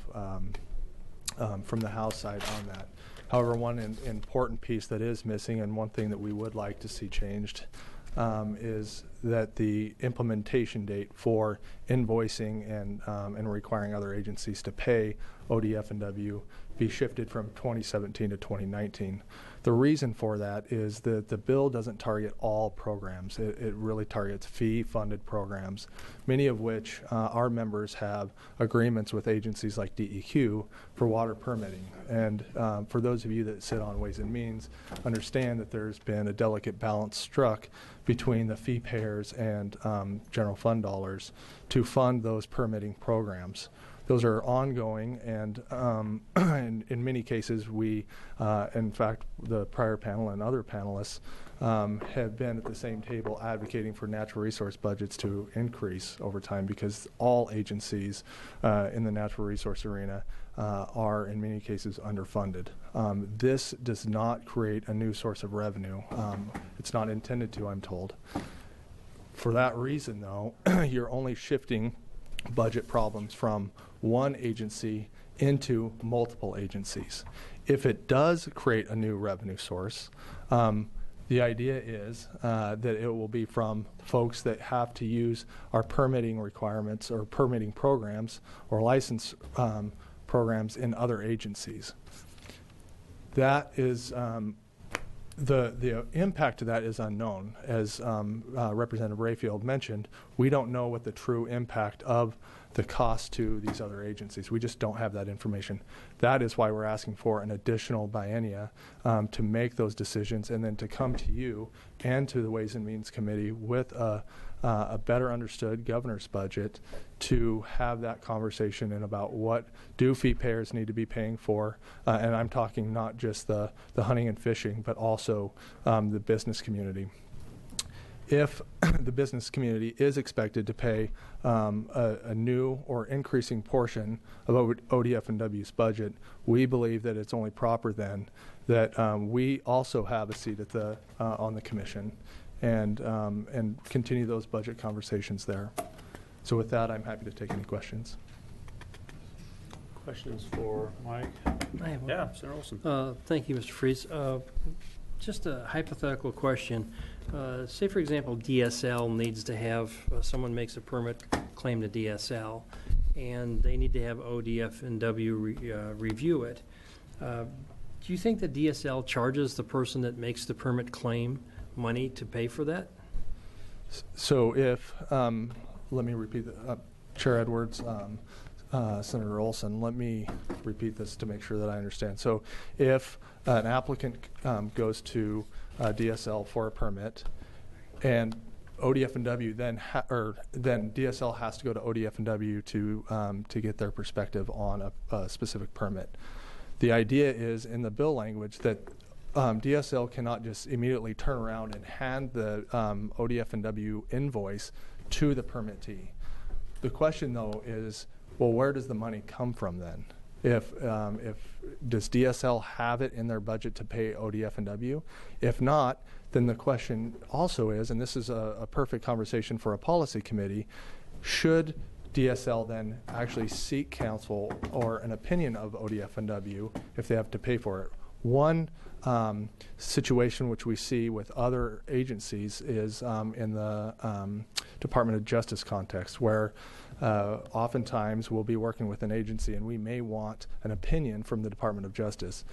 from the House side on that. However, one important piece that is missing, and one thing that we would like to see changed, is that the implementation date for invoicing and requiring other agencies to pay ODF&W be shifted from 2017 to 2019. The reason for that is that the bill doesn't target all programs. It really targets fee-funded programs, many of which our members have agreements with agencies like DEQ for water permitting. And for those of you that sit on Ways and Means, understand that there's been a delicate balance struck between the fee payers and general fund dollars to fund those permitting programs. Those are ongoing, and in many cases, we, in fact, the prior panel and other panelists have been at the same table advocating for natural resource budgets to increase over time, because all agencies in the natural resource arena are, in many cases, underfunded. This does not create a new source of revenue. It's not intended to, I'm told. For that reason, though, you're only shifting budget problems from one agency into multiple agencies. If it does create a new revenue source, the idea is that it will be from folks that have to use our permitting requirements or permitting programs or license programs in other agencies. That is the impact of that is unknown. As Representative Rayfield mentioned, we don't know what the true impact of the cost to these other agencies. We just don't have that information. That is why we're asking for an additional biennia to make those decisions, and then to come to you and to the Ways and Means Committee with a better understood governor's budget to have that conversation and about what do fee payers need to be paying for. And I'm talking not just the hunting and fishing, but also the business community. If the business community is expected to pay a new or increasing portion of ODF&W's budget, we believe that it's only proper then that we also have a seat at the on the commission and continue those budget conversations there. So with that, I'm happy to take any questions. Questions for Mike? I have one. Yeah, Senator Olson. Thank you, Mr. Freeze. Just a hypothetical question. Say, for example, DSL needs to have, someone makes a permit claim to DSL, and they need to have ODF&W review it. Do you think that DSL charges the person that makes the permit claim money to pay for that? So if, let me repeat that. Chair Edwards, Senator Olson, let me repeat this to make sure that I understand. So if an applicant goes to DSL for a permit, and ODF&W then DSL has to go to ODF&W to get their perspective on a specific permit. The idea is in the bill language that DSL cannot just immediately turn around and hand the ODF&W invoice to the permittee. The question, though, is, well, where does the money come from then? If does DSL have it in their budget to pay ODF&W? If not, then the question also is, and this is a perfect conversation for a policy committee, should DSL then actually seek counsel or an opinion of ODF&W if they have to pay for it? One situation which we see with other agencies is in the Department of Justice context, where oftentimes we'll be working with an agency and we may want an opinion from the Department of Justice.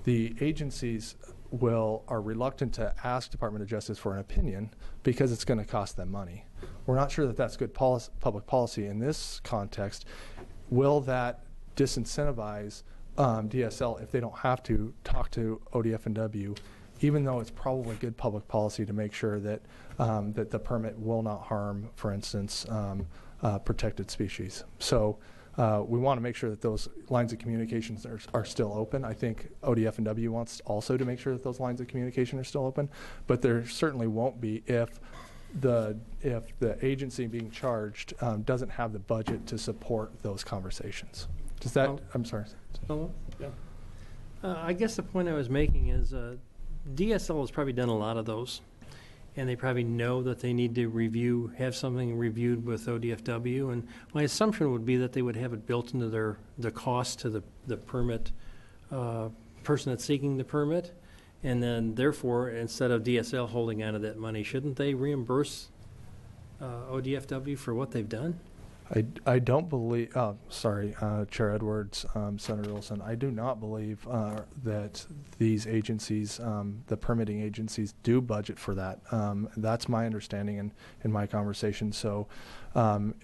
The agencies are reluctant to ask Department of Justice for an opinion because it's going to cost them money. We're not sure that that's good public policy in this context. Will that disincentivize DSL if they don't have to talk to ODF&W, even though it's probably good public policy to make sure that that the permit will not harm, for instance, protected species? So we want to make sure that those lines of communications are still open. I think ODF&W wants also to make sure that those lines of communication are still open, but there certainly won't be if the agency being charged doesn't have the budget to support those conversations. Does that? I'm sorry. Yeah. I guess the point I was making is DSL has probably done a lot of those, and they probably know that they need to have something reviewed with ODFW. And my assumption would be that they would have it built into the cost to the permit person that's seeking the permit, and then therefore, instead of DSL holding on to that money, shouldn't they reimburse ODFW for what they've done? I don't believe, Chair Edwards, Senator Wilson, I do not believe that these agencies, the permitting agencies, do budget for that. That's my understanding in my conversation. So, and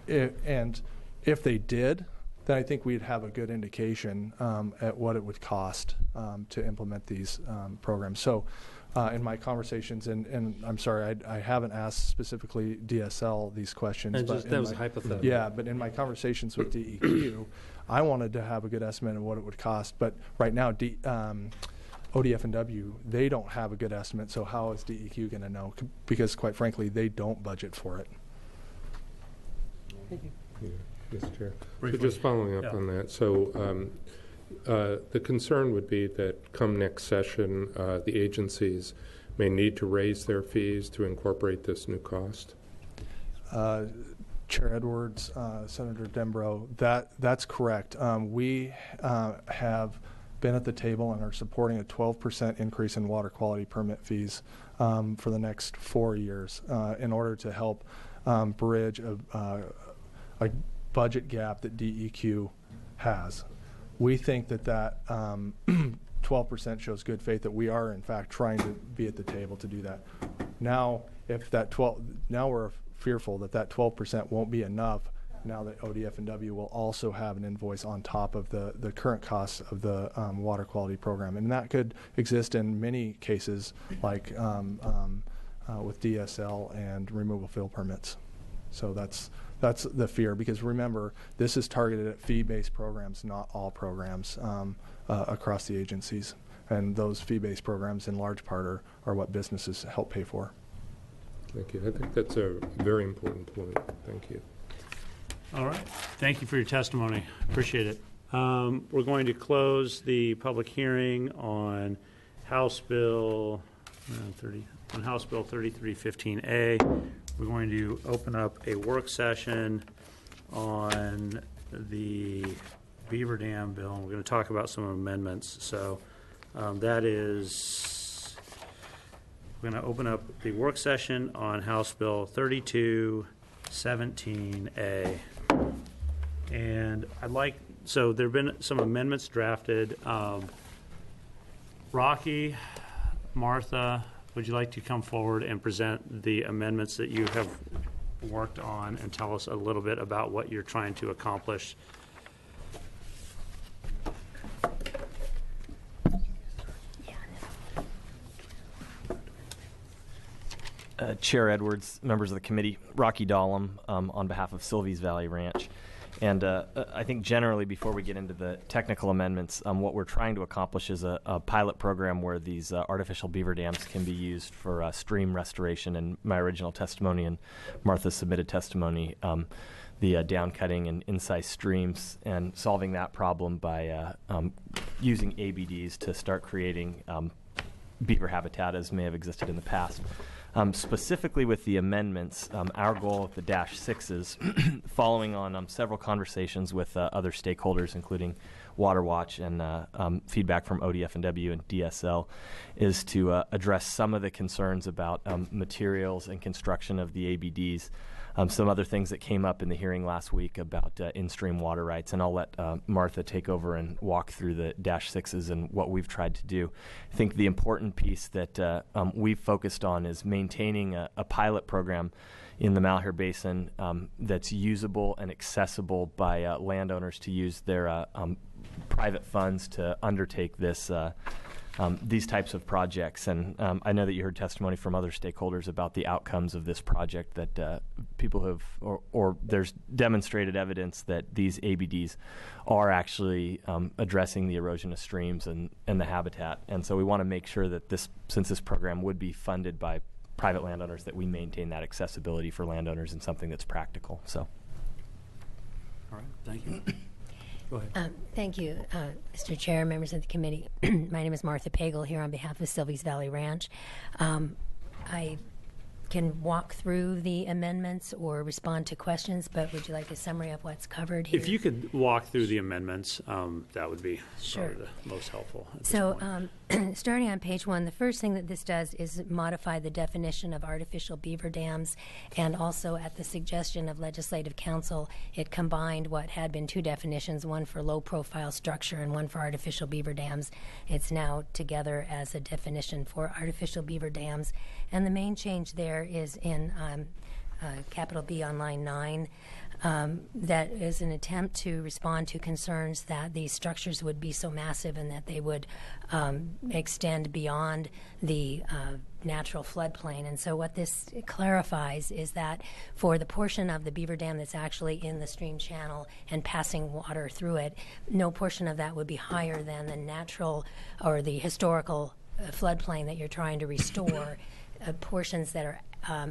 if they did, then I think we'd have a good indication at what it would cost to implement these programs. So in my conversations, and I'm sorry, I haven't asked specifically DSL these questions. That was hypothetical. Yeah, but in my conversations with DEQ, I wanted to have a good estimate of what it would cost. But right now, ODF&W, they don't have a good estimate, so how is DEQ going to know? Because quite frankly, they don't budget for it. Yeah, Mr. Chair. Briefly. So just following up on that, so the concern would be that come next session, the agencies may need to raise their fees to incorporate this new cost. Chair Edwards, Senator Dembro, that's correct. We have been at the table and are supporting a 12% increase in water quality permit fees for the next 4 years in order to help bridge a budget gap that DEQ has. We think that 12% shows good faith that we are in fact trying to be at the table to do that. Now, if that now we're fearful that 12% won't be enough. Now that ODF&W will also have an invoice on top of the current costs of the water quality program, and that could exist in many cases, like with DSL and removal fill permits. So that's the fear, because remember, this is targeted at fee-based programs, not all programs across the agencies. And those fee-based programs, in large part, are what businesses help pay for. Thank you. I think that's a very important point. Thank you. All right. Thank you for your testimony. Appreciate it. We're going to close the public hearing on House Bill 3315A. We're going to open up a work session on the Beaver Dam bill. We're going to talk about some amendments. So that is, we're going to open up the work session on House Bill 3217A. And so there have been some amendments drafted. Rocky, Martha, would you like to come forward and present the amendments that you have worked on and tell us a little bit about what you're trying to accomplish? Chair Edwards, members of the committee, Rocky Dahlem on behalf of Sylvie's Valley Ranch. And I think generally, before we get into the technical amendments, what we're trying to accomplish is a pilot program where these artificial beaver dams can be used for stream restoration. In my original testimony and Martha's submitted testimony, the down cutting and incised streams, and solving that problem by using ABDs to start creating beaver habitat as may have existed in the past. Specifically with the amendments, our goal at the -6s, following on several conversations with other stakeholders, including Water Watch and feedback from ODF&W and DSL, is to address some of the concerns about materials and construction of the ABDs. Some other things that came up in the hearing last week about in-stream water rights, and I'll let Martha take over and walk through the -6s and what we've tried to do. I think the important piece that we've focused on is maintaining a pilot program in the Malheur Basin that's usable and accessible by landowners to use their private funds to undertake these types of projects. And I know that you heard testimony from other stakeholders about the outcomes of this project, that people have, or there's demonstrated evidence that these ABDs are actually addressing the erosion of streams and the habitat. And so we want to make sure that since this program would be funded by private landowners, that we maintain that accessibility for landowners and something that's practical. So. All right, thank you. Go ahead. Thank you, Mr. Chair, members of the committee. My name is Martha Pagel here on behalf of Sylvie's Valley Ranch. I can walk through the amendments or respond to questions, but would you like a summary of what's covered here? If you could walk through the amendments, that would be sure. probably the most helpful. So starting on page 1, the first thing that this does is modify the definition of artificial beaver dams, and also at the suggestion of Legislative Council, it combined what had been 2 definitions, one for low-profile structure and one for artificial beaver dams. It's now together as a definition for artificial beaver dams, and the main change there is in capital B on line 9. That is an attempt to respond to concerns that these structures would be so massive and that they would extend beyond the natural floodplain. And so what this clarifies is that for the portion of the beaver dam that's actually in the stream channel and passing water through it, no portion of that would be higher than the natural or the historical floodplain that you're trying to restore. Portions that are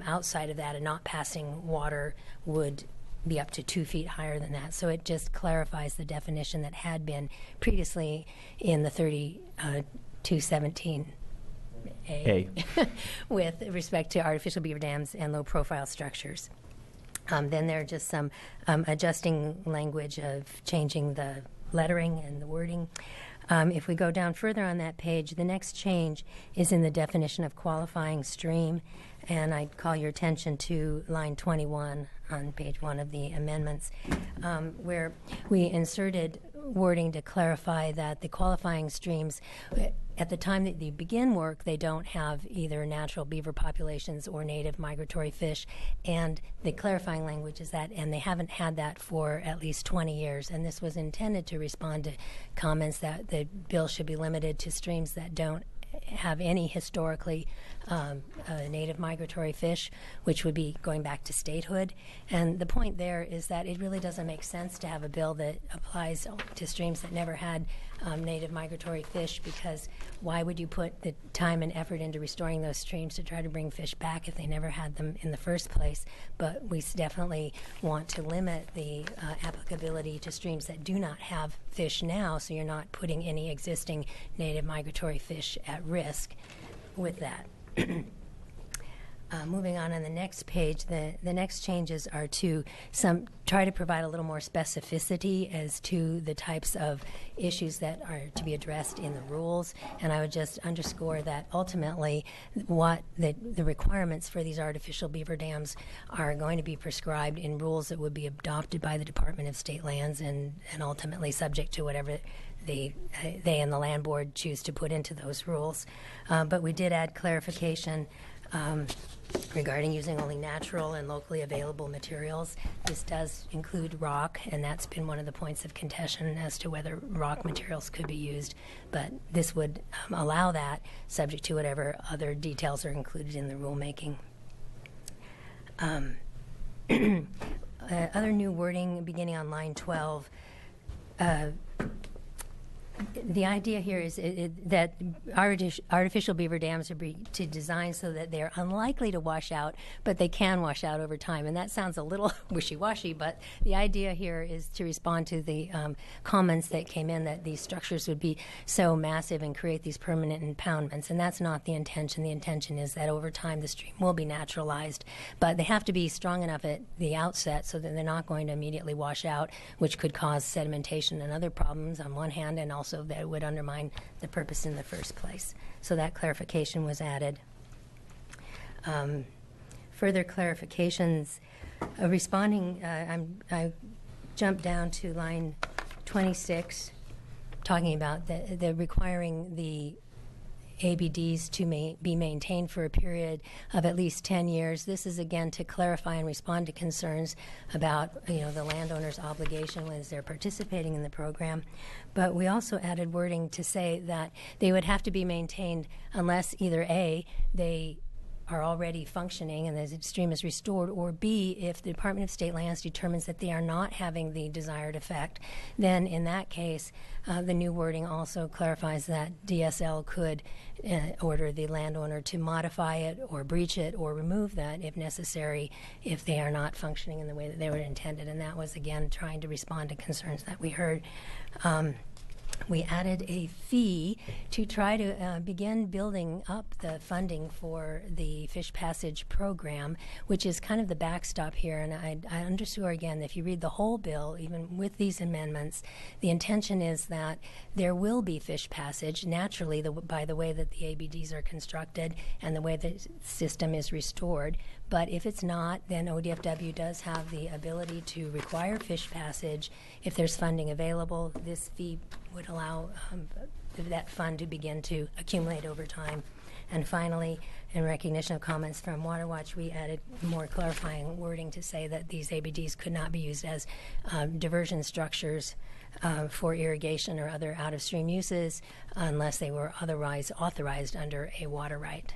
outside of that and not passing water would be up to 2 feet higher than that. So it just clarifies the definition that had been previously in the 3217A with respect to artificial beaver dams and low-profile structures. Then there are just some adjusting language of changing the lettering and the wording. If we go down further on that page, the next change is in the definition of qualifying stream, and I'd call your attention to line 21 on page 1 of the amendments, where we inserted wording to clarify that the qualifying streams, at the time that they begin work, they don't have either natural beaver populations or native migratory fish, and the clarifying language is that, and they haven't had that for at least 20 years, and this was intended to respond to comments that the bill should be limited to streams that don't have any historically native migratory fish, which would be going back to statehood. And the point there is that it really doesn't make sense to have a bill that applies to streams that never had native migratory fish, because why would you put the time and effort into restoring those streams to try to bring fish back if they never had them in the first place? But we definitely want to limit the applicability to streams that do not have fish now, so you're not putting any existing native migratory fish at risk with that. Moving on the next page, the next changes are to try to provide a little more specificity as to the types of issues that are to be addressed in the rules. And I would just underscore that ultimately what the requirements for these artificial beaver dams are going to be prescribed in rules that would be adopted by the Department of State Lands and ultimately subject to whatever they and the land board choose to put into those rules. But we did add clarification regarding using only natural and locally available materials. This does include rock, and that's been one of the points of contention as to whether rock materials could be used. But this would allow that, subject to whatever other details are included in the rulemaking. Other new wording beginning on line 12. The idea here is that artificial beaver dams are to design so that they're unlikely to wash out, but they can wash out over time. And that sounds a little wishy-washy, but the idea here is to respond to the comments that came in that these structures would be so massive and create these permanent impoundments. And that's not the intention. The intention is that over time the stream will be naturalized, but they have to be strong enough at the outset so that they're not going to immediately wash out, which could cause sedimentation and other problems on one hand, and also that would undermine the purpose in the first place. So that clarification was added. Further clarifications, responding, I jumped down to line 26, talking about the requiring the ABDs to be maintained for a period of at least 10 years. This is again to clarify and respond to concerns about the landowner's obligation as they're participating in the program. But we also added wording to say that they would have to be maintained unless either A, they are already functioning and the stream is restored, or B, if the Department of State Lands determines that they are not having the desired effect, then in that case, the new wording also clarifies that DSL could order the landowner to modify it or breach it or remove that if necessary if they are not functioning in the way that they were intended. And that was, again, trying to respond to concerns that we heard. we added a fee to try to begin building up the funding for the Fish Passage program, which is kind of the backstop here. And I underscore again, if you read the whole bill, even with these amendments, the intention is that there will be fish passage naturally by the way that the ABDs are constructed and the way the system is restored. But if it's not, then ODFW does have the ability to require fish passage. If there's funding available, this fee would allow that fund to begin to accumulate over time. And finally, in recognition of comments from Water Watch, we added more clarifying wording to say that these ABDs could not be used as diversion structures for irrigation or other out-of-stream uses unless they were otherwise authorized under a water right.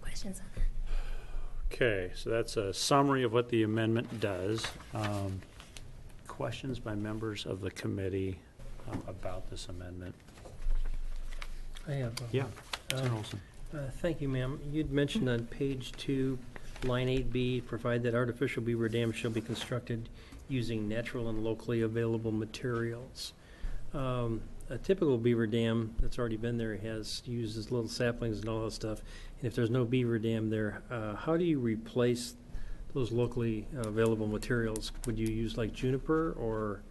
Questions on that? Okay, so that's a summary of what the amendment does. Questions by members of the committee about this amendment? I have. Yeah. Senator Olson. Thank you, ma'am. You'd mentioned on page 2, line 8B, provide that artificial beaver dams shall be constructed using natural and locally available materials. A typical beaver dam that's already been there uses little saplings and all that stuff. And if there's no beaver dam there, how do you replace those locally available materials? Would you use like juniper or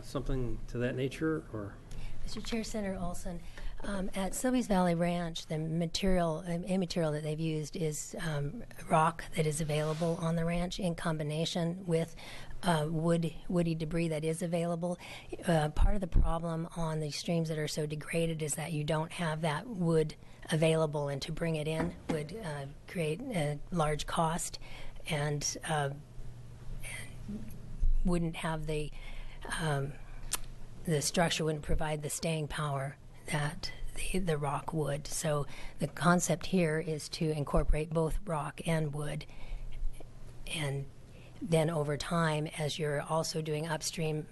something to that nature? Or Mr. Chair, Senator Olson, at Sylvie's Valley Ranch, the material that they've used is rock that is available on the ranch in combination with woody debris that is available. Part of the problem on the streams that are so degraded is that you don't have that wood available, and to bring it in would create a large cost and wouldn't have the structure wouldn't provide the staying power that the rock would. So the concept here is to incorporate both rock and wood, and then over time, as you're also doing upstream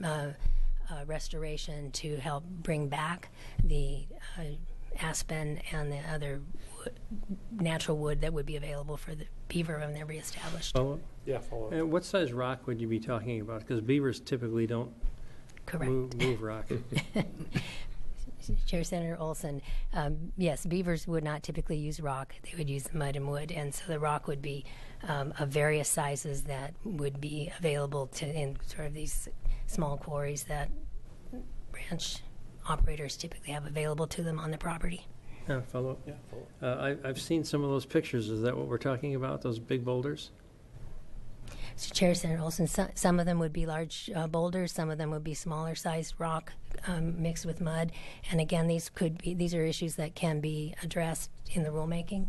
restoration to help bring back the aspen and the other natural wood that would be available for the beaver when they're reestablished. follow-up? Yeah, follow-up. And what size rock would you be talking about? Because beavers typically don't move rock. Chair Senator Olson, yes, beavers would not typically use rock. They would use mud and wood, and so the rock would be of various sizes that would be available in sort of these small quarries that ranch operators typically have available to them on the property. Follow-up? Yeah, follow-up. I've seen some of those pictures. Is that what we're talking about, those big boulders? So Chair Senator Olson, some of them would be large boulders, some of them would be smaller sized rock mixed with mud, and again, these are issues that can be addressed in the rulemaking.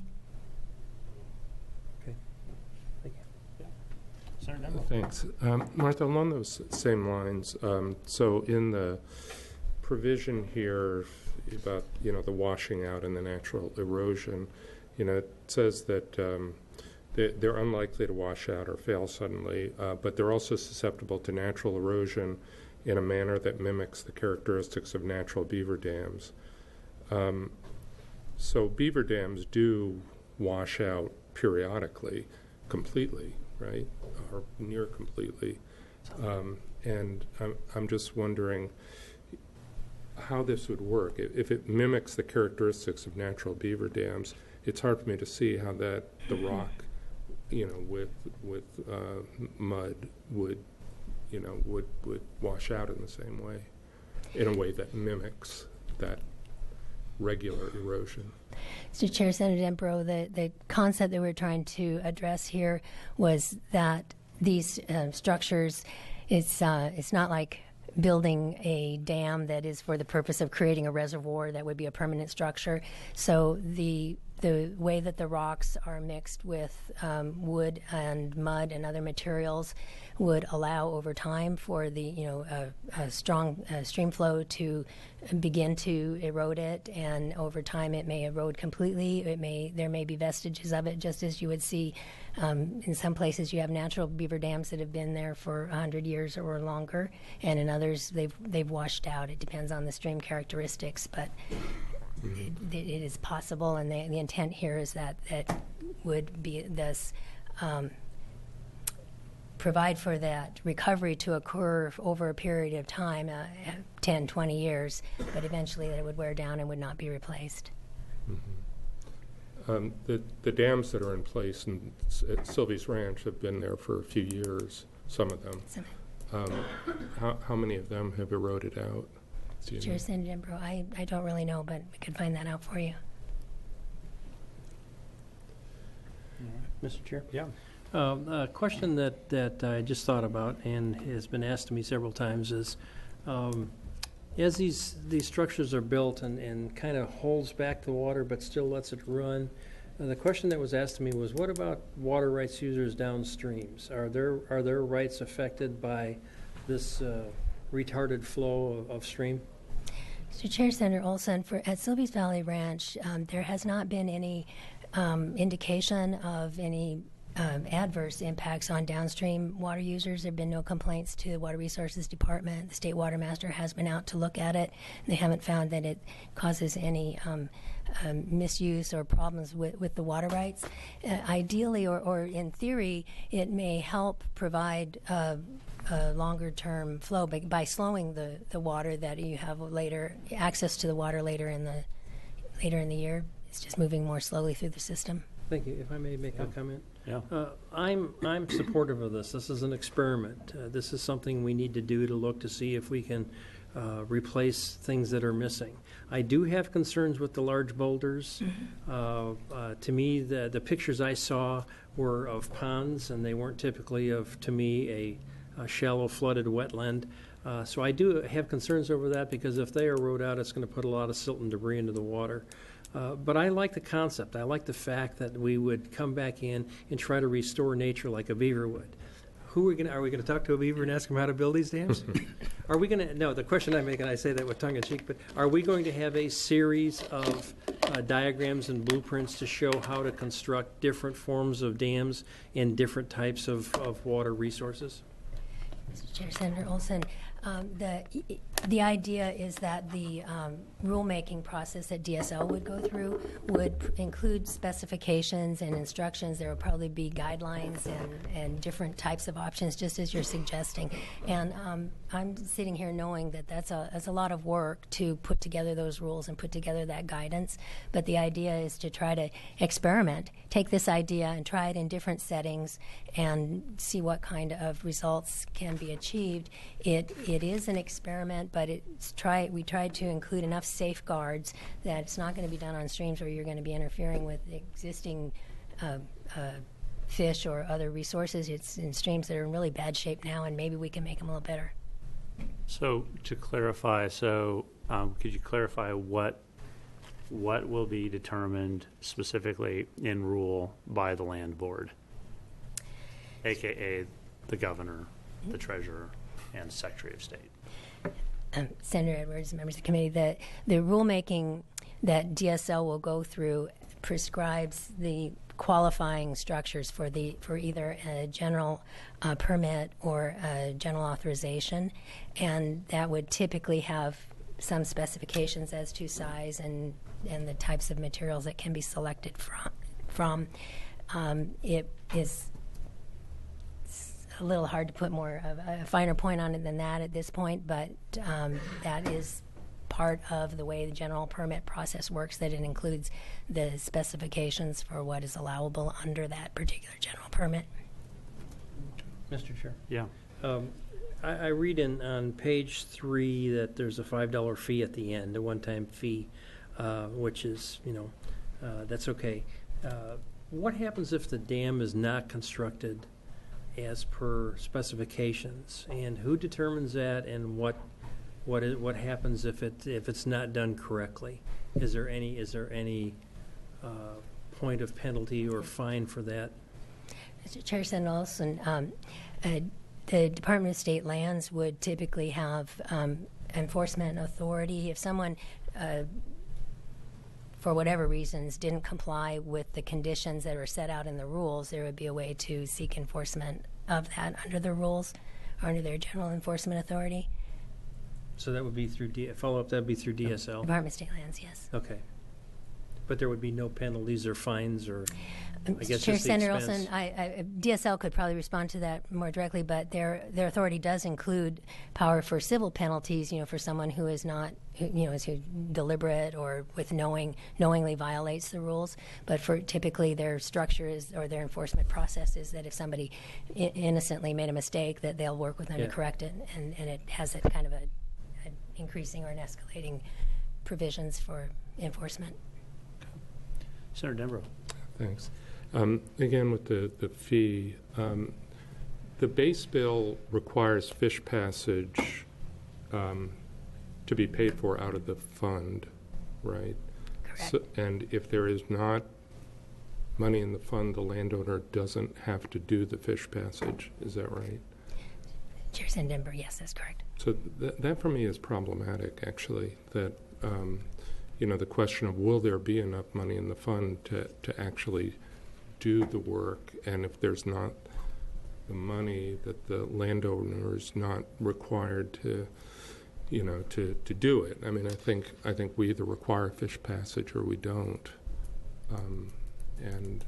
Okay, thank you. Senator Dembo. Thanks. Martha, along those same lines, so in the provision here about, the washing out and the natural erosion, it says that they're unlikely to wash out or fail suddenly, but they're also susceptible to natural erosion in a manner that mimics the characteristics of natural beaver dams. So beaver dams do wash out periodically, completely, right, or near completely. And I'm just wondering how this would work. If it mimics the characteristics of natural beaver dams, it's hard for me to see how the rock, with mud would wash out in the same way, in a way that mimics that regular erosion. Mr. Chair, Senator Dembro, the concept that we're trying to address here was that these structures, it's not like building a dam that is for the purpose of creating a reservoir that would be a permanent structure. So the way that the rocks are mixed with wood and mud and other materials would allow over time for the a strong stream flow to begin to erode it, and over time it may erode completely. There may be vestiges of it, just as you would see in some places you have natural beaver dams that have been there for 100 years or longer, and in others they've washed out. It depends on the stream characteristics, but it is possible, and the intent here is that would be this provide for that recovery to occur over a period of time, 10, 20 years, but eventually it would wear down and would not be replaced. The dams that are in place at Sylvie's Ranch have been there for a few years, some of them. How many of them have eroded out? Chair Senator Dembro, I don't really know, but we could find that out for you. Mr. Chair? Yeah. A question that I just thought about and has been asked to me several times is, as these structures are built and kind of holds back the water but still lets it run, the question that was asked to me was, what about water rights users downstreams? Are their rights affected by this retarded flow of stream? Mr. Chair, Senator Olson, at Sylvie's Valley Ranch, there has not been any indication of any adverse impacts on downstream water users. There have been no complaints to the Water Resources Department. The State Water Master has been out to look at it. They haven't found that it causes any misuse or problems with the water rights. Ideally, or in theory, it may help provide a longer-term flow by slowing the water that you have later, access to the water later in the year. It's just moving more slowly through the system. Thank you. If I may make a comment. Yeah. I'm supportive of this. This is an experiment. This is something we need to do to look to see if we can replace things that are missing. I do have concerns with the large boulders. To me, the pictures I saw were of ponds, and they weren't typically to me, a shallow flooded wetland. So I do have concerns over that, because if they erode out, it's going to put a lot of silt and debris into the water. But I like the concept. I like the fact that we would come back in and try to restore nature like a beaver would. Are we going to talk to a beaver and ask him how to build these dams? Are we going to? No, the question I make, and I say that with tongue in cheek, but are we going to have a series of diagrams and blueprints to show how to construct different forms of dams and different types of water resources? Mr. Chair, Senator Olson, the idea is that the rulemaking process that DSL would go through would include specifications and instructions. There will probably be guidelines and different types of options, just as you're suggesting. And I'm sitting here knowing that that's a lot of work to put together those rules and put together that guidance. But the idea is to try to experiment, take this idea and try it in different settings and see what kind of results can be achieved. It is an experiment, but we tried to include enough safeguards that it's not going to be done on streams where you're going to be interfering with existing fish or other resources. It's in streams that are in really bad shape now, and maybe we can make them a little better. So to clarify, could you clarify what will be determined specifically in rule by the land board, aka the governor, the treasurer, and Secretary of State? Senator Edwards, members of the committee, the rulemaking that DSL will go through prescribes the qualifying structures for either a general permit or a general authorization, and that would typically have some specifications as to size and the types of materials that can be selected from. It is a little hard to put more of a finer point on it than that at this point, but that is part of the way the general permit process works, that it includes the specifications for what is allowable under that particular general permit. Mr. Chair. Yeah. I read on page 3 that there's a $5 fee at the end, a one-time fee, which is, that's okay. What happens if the dam is not constructed as per specifications, and who determines that, and what happens if it's not done correctly? Is there any point of penalty or fine for that? Mr. Chair, Senator Olson, the Department of State Lands would typically have enforcement authority. If someone, for whatever reasons, didn't comply with the conditions that are set out in the rules, there would be a way to seek enforcement of that under the rules or under their general enforcement authority. So that would be through follow-up. That would be through DSL. Department of State Lands, yes. Okay. But there would be no penalties or fines or, I guess, Chair just the Senator expense. Olson, DSL could probably respond to that more directly, but their authority does include power for civil penalties, for someone who is not, is who deliberate or with knowingly violates the rules. But for typically their structure is, or their enforcement process is that if somebody innocently made a mistake, that they'll work with them to correct it, and it has a kind of an increasing or an escalating provisions for enforcement. Senator Dembro. Thanks. Again, with the fee, the base bill requires fish passage to be paid for out of the fund, right? Correct. So, and if there is not money in the fund, the landowner doesn't have to do the fish passage. Is that right? Chair Sandember, yes, that's correct. So that for me is problematic, actually, that the question of will there be enough money in the fund to actually do the work, and if there's not the money, that the landowner is not required to do it. I mean, I think we either require fish passage or we don't. And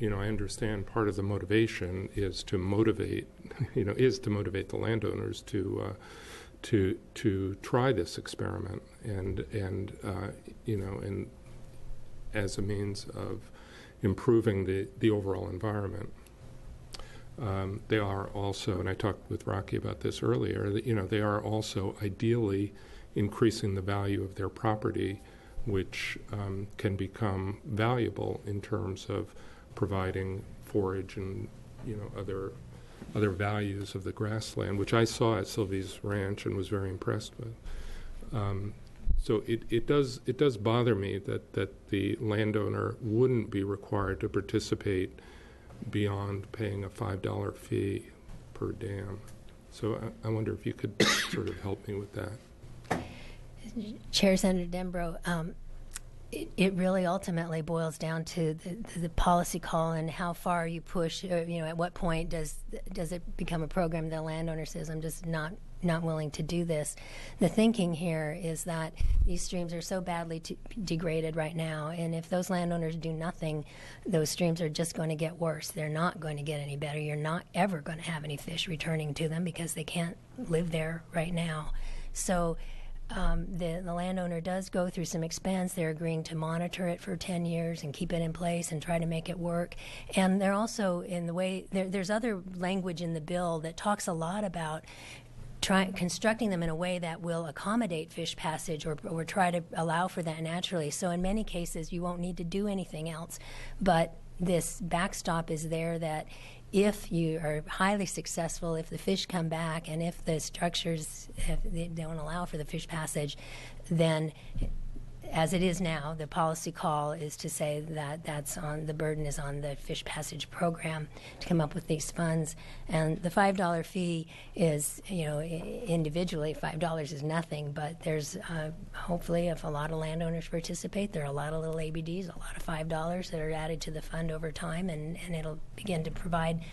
I understand part of the motivation is to motivate, the landowners to try this experiment and as a means of improving the overall environment. They are also, and I talked with Rocky about this earlier, they are also ideally increasing the value of their property, which can become valuable in terms of providing forage and other values of the grassland, which I saw at Sylvie's Ranch and was very impressed with. So it does bother me that the landowner wouldn't be required to participate beyond paying a $5 fee per dam. So I wonder if you could sort of help me with that. Chair Senator Dembro, it really ultimately boils down to the policy call and how far you push. At what point does it become a program the landowner says, I'm just not willing to do this. The thinking here is that these streams are so badly degraded right now, and if those landowners do nothing, those streams are just going to get worse. They're not going to get any better. You're not ever going to have any fish returning to them because they can't live there right now. So the landowner does go through some expense. They're agreeing to monitor it for 10 years and keep it in place and try to make it work. And they're also, in the way, there's other language in the bill that talks a lot about constructing them in a way that will accommodate fish passage or try to allow for that naturally. So in many cases, you won't need to do anything else. But this backstop is there that if you are highly successful, if the fish come back, and if the structures they don't allow for the fish passage, then as it is now, the policy call is to say that the burden is on the fish passage program to come up with these funds. And the $5 fee is, individually $5 is nothing, but there's hopefully if a lot of landowners participate, there are a lot of little ABDs, a lot of $5 that are added to the fund over time, and it'll begin to provide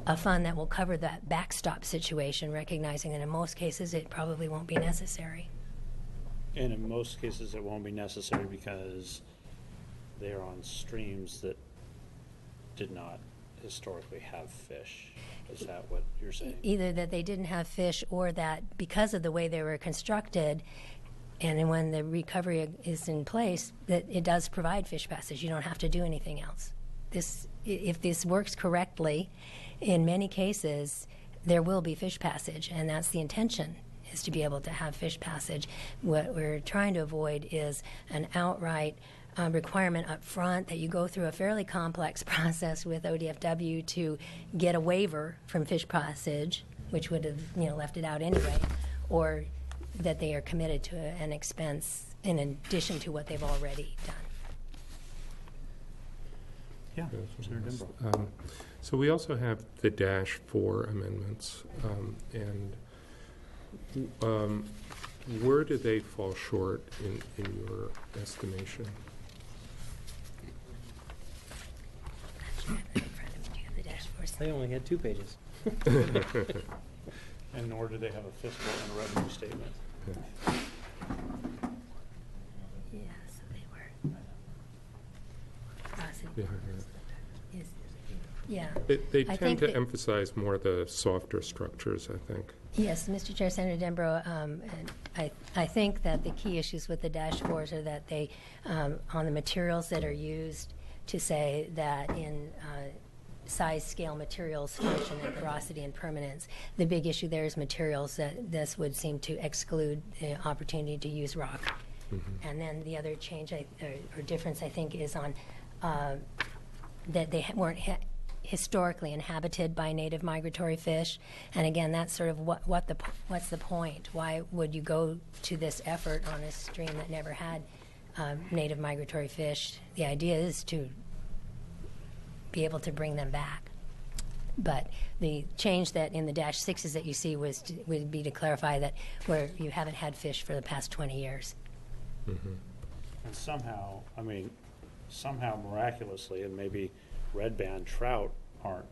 a fund that will cover that backstop situation, recognizing that in most cases it probably won't be necessary. And in most cases, it won't be necessary because they are on streams that did not historically have fish. Is that what you're saying? Either that they didn't have fish, or that because of the way they were constructed, and then when the recovery is in place, that it does provide fish passage. You don't have to do anything else. If this works correctly, in many cases, there will be fish passage, and that's the intention, is to be able to have fish passage. What we're trying to avoid is an outright requirement up front that you go through a fairly complex process with ODFW to get a waiver from fish passage, which would have left it out anyway, or that they are committed to an expense in addition to what they've already done. Yeah, Senator Dembro. So we also have the -4 amendments, and where do they fall short in your estimation? They only had 2 pages. And nor do they have a fiscal and a revenue statement. Yes, they were. Yeah. Yeah. They I tend think to that- emphasize more the softer structures, I think. Yes, Mr. Chair, Senator Dembro, and I think that the key issues with the -4s are that they, on the materials that are used, to say that in size, scale, materials, function, and porosity and permanence, the big issue there is materials, that this would seem to exclude the opportunity to use rock. And then the other change or difference, I think, is on that they weren't historically inhabited by native migratory fish. And again, that's sort of what's the point? Why would you go to this effort on a stream that never had native migratory fish? The idea is to be able to bring them back. But the change that in the -6s that you see would be to clarify that where you haven't had fish for the past 20 years. And somehow, somehow miraculously, and maybe red band trout aren't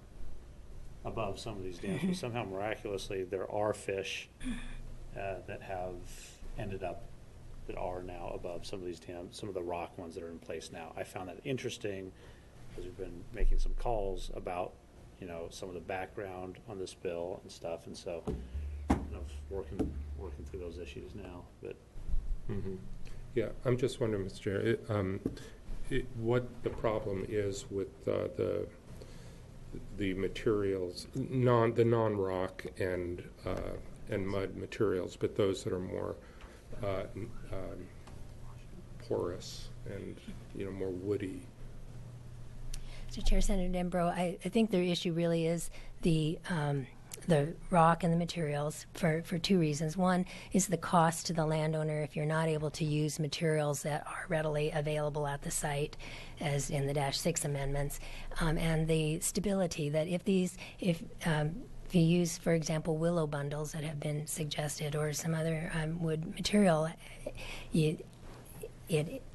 above some of these dams, but somehow miraculously there are fish that have ended up, that are now above some of these dams, some of the rock ones that are in place now. I found that interesting because we've been making some calls about, some of the background on this bill and stuff, and so kind of working through those issues now. But Yeah, I'm just wondering, Mr. Chair, what the problem is with the materials, the non-rock and mud materials, but those that are more porous and more woody. Mr. Chair, Senator Dembro, I think the issue really is the rock and the materials for two reasons. One is the cost to the landowner if you're not able to use materials that are readily available at the site, as in the -6 amendments, and the stability that if you use, for example, willow bundles that have been suggested or some other wood material, it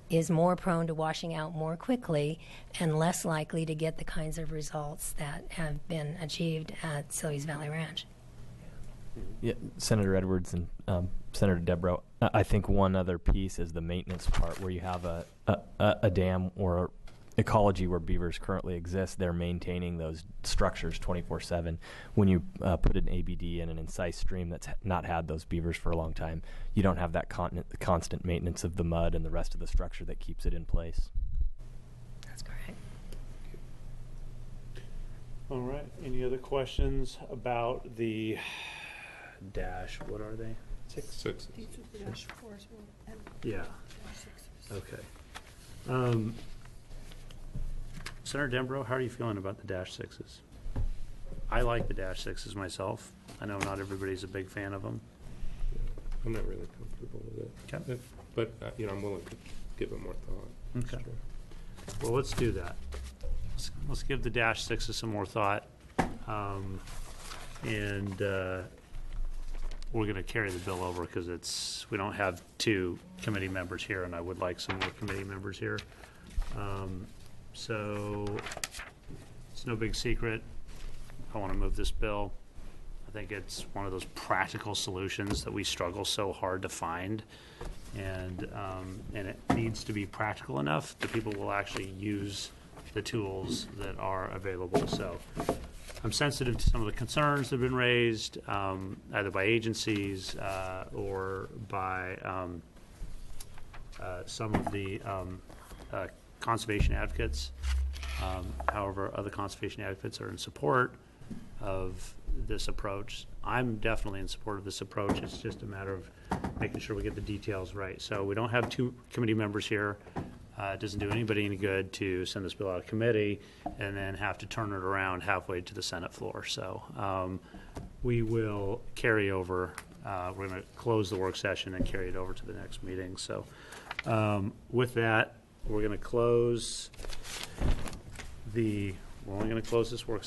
is more prone to washing out more quickly and less likely to get the kinds of results that have been achieved at Silvies Valley Ranch. Yeah, Senator Edwards and Senator Debro, I think one other piece is the maintenance part, where you have a dam or ecology where beavers currently exist. They're maintaining those structures 24/7. When you put an ABD in an incised stream that's not had those beavers for a long time, you don't have that constant maintenance of the mud and the rest of the structure that keeps it in place. That's correct. all right, any other questions about the what are they? Sixes. Yeah. Okay. Senator Dembro, how are you feeling about the -6s? I like the -6s myself. I know not everybody's a big fan of them. I'm not really comfortable with it. Okay. But, I'm willing to give it more thought. Okay. Well, let's do that. Let's give the -6s some more thought. And we're going to carry the bill over because we don't have two committee members here, and I would like some more committee members here. So it's no big secret. I want to move this bill. I think it's one of those practical solutions that we struggle so hard to find, and it needs to be practical enough that people will actually use the tools that are available. So I'm sensitive to some of the concerns that have been raised, either by agencies or by some of the conservation advocates. However, other conservation advocates are in support of this approach. I'm definitely in support of this approach. It's just a matter of making sure we get the details right. So we don't have two committee members here. It doesn't do anybody any good to send this bill out of committee and then have to turn it around halfway to the Senate floor. So we will carry over. We're going to close the work session and carry it over to the next meeting. So with that, we're going to close we're only going to close this work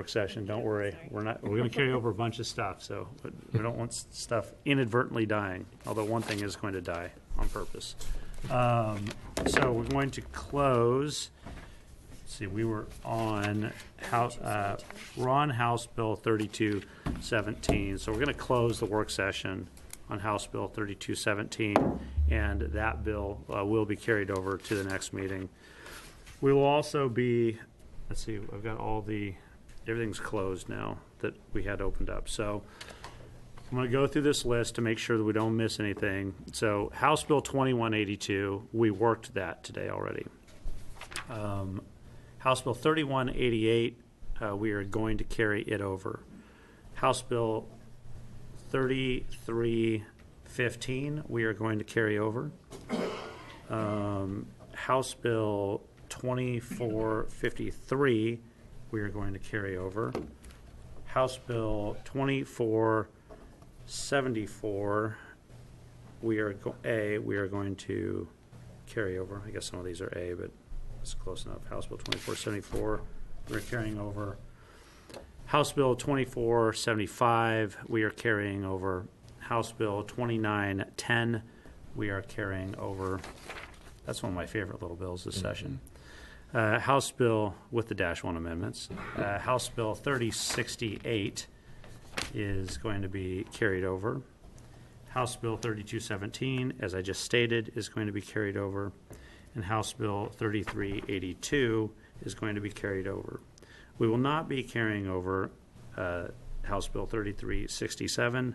session. Don't worry. We're going to carry over a bunch of stuff. So we don't want stuff inadvertently dying, although one thing is going to die on purpose. So we're going to close. Let's see, we were on House Bill 3217. So we're going to close the work session on House Bill 3217, and that bill will be carried over to the next meeting. We will also be, let's see, I've got everything's closed now that we had opened up. So I'm going to go through this list to make sure that we don't miss anything. So House Bill 2182, we worked that today already. House Bill 3188, we are going to carry it over. House Bill 3315, we are going to carry over. House Bill 2453, we are going to carry over. House Bill 2474, we are going to carry over. I guess some of these are A, but it's close enough. House Bill 2474, we're carrying over. House Bill 2475, we are carrying over. House Bill 2910, we are carrying over. That's one of my favorite little bills this session. House Bill with the -1 amendments. House Bill 3068 is going to be carried over. House Bill 3217, as I just stated, is going to be carried over. And House Bill 3382 is going to be carried over. We will not be carrying over House Bill 3367.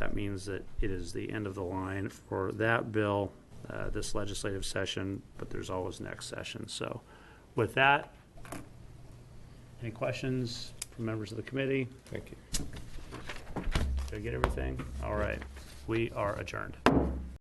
That means that it is the end of the line for that bill this legislative session, but there's always next session. So with that, any questions from members of the committee? Thank you. Did I get everything? All right. We are adjourned.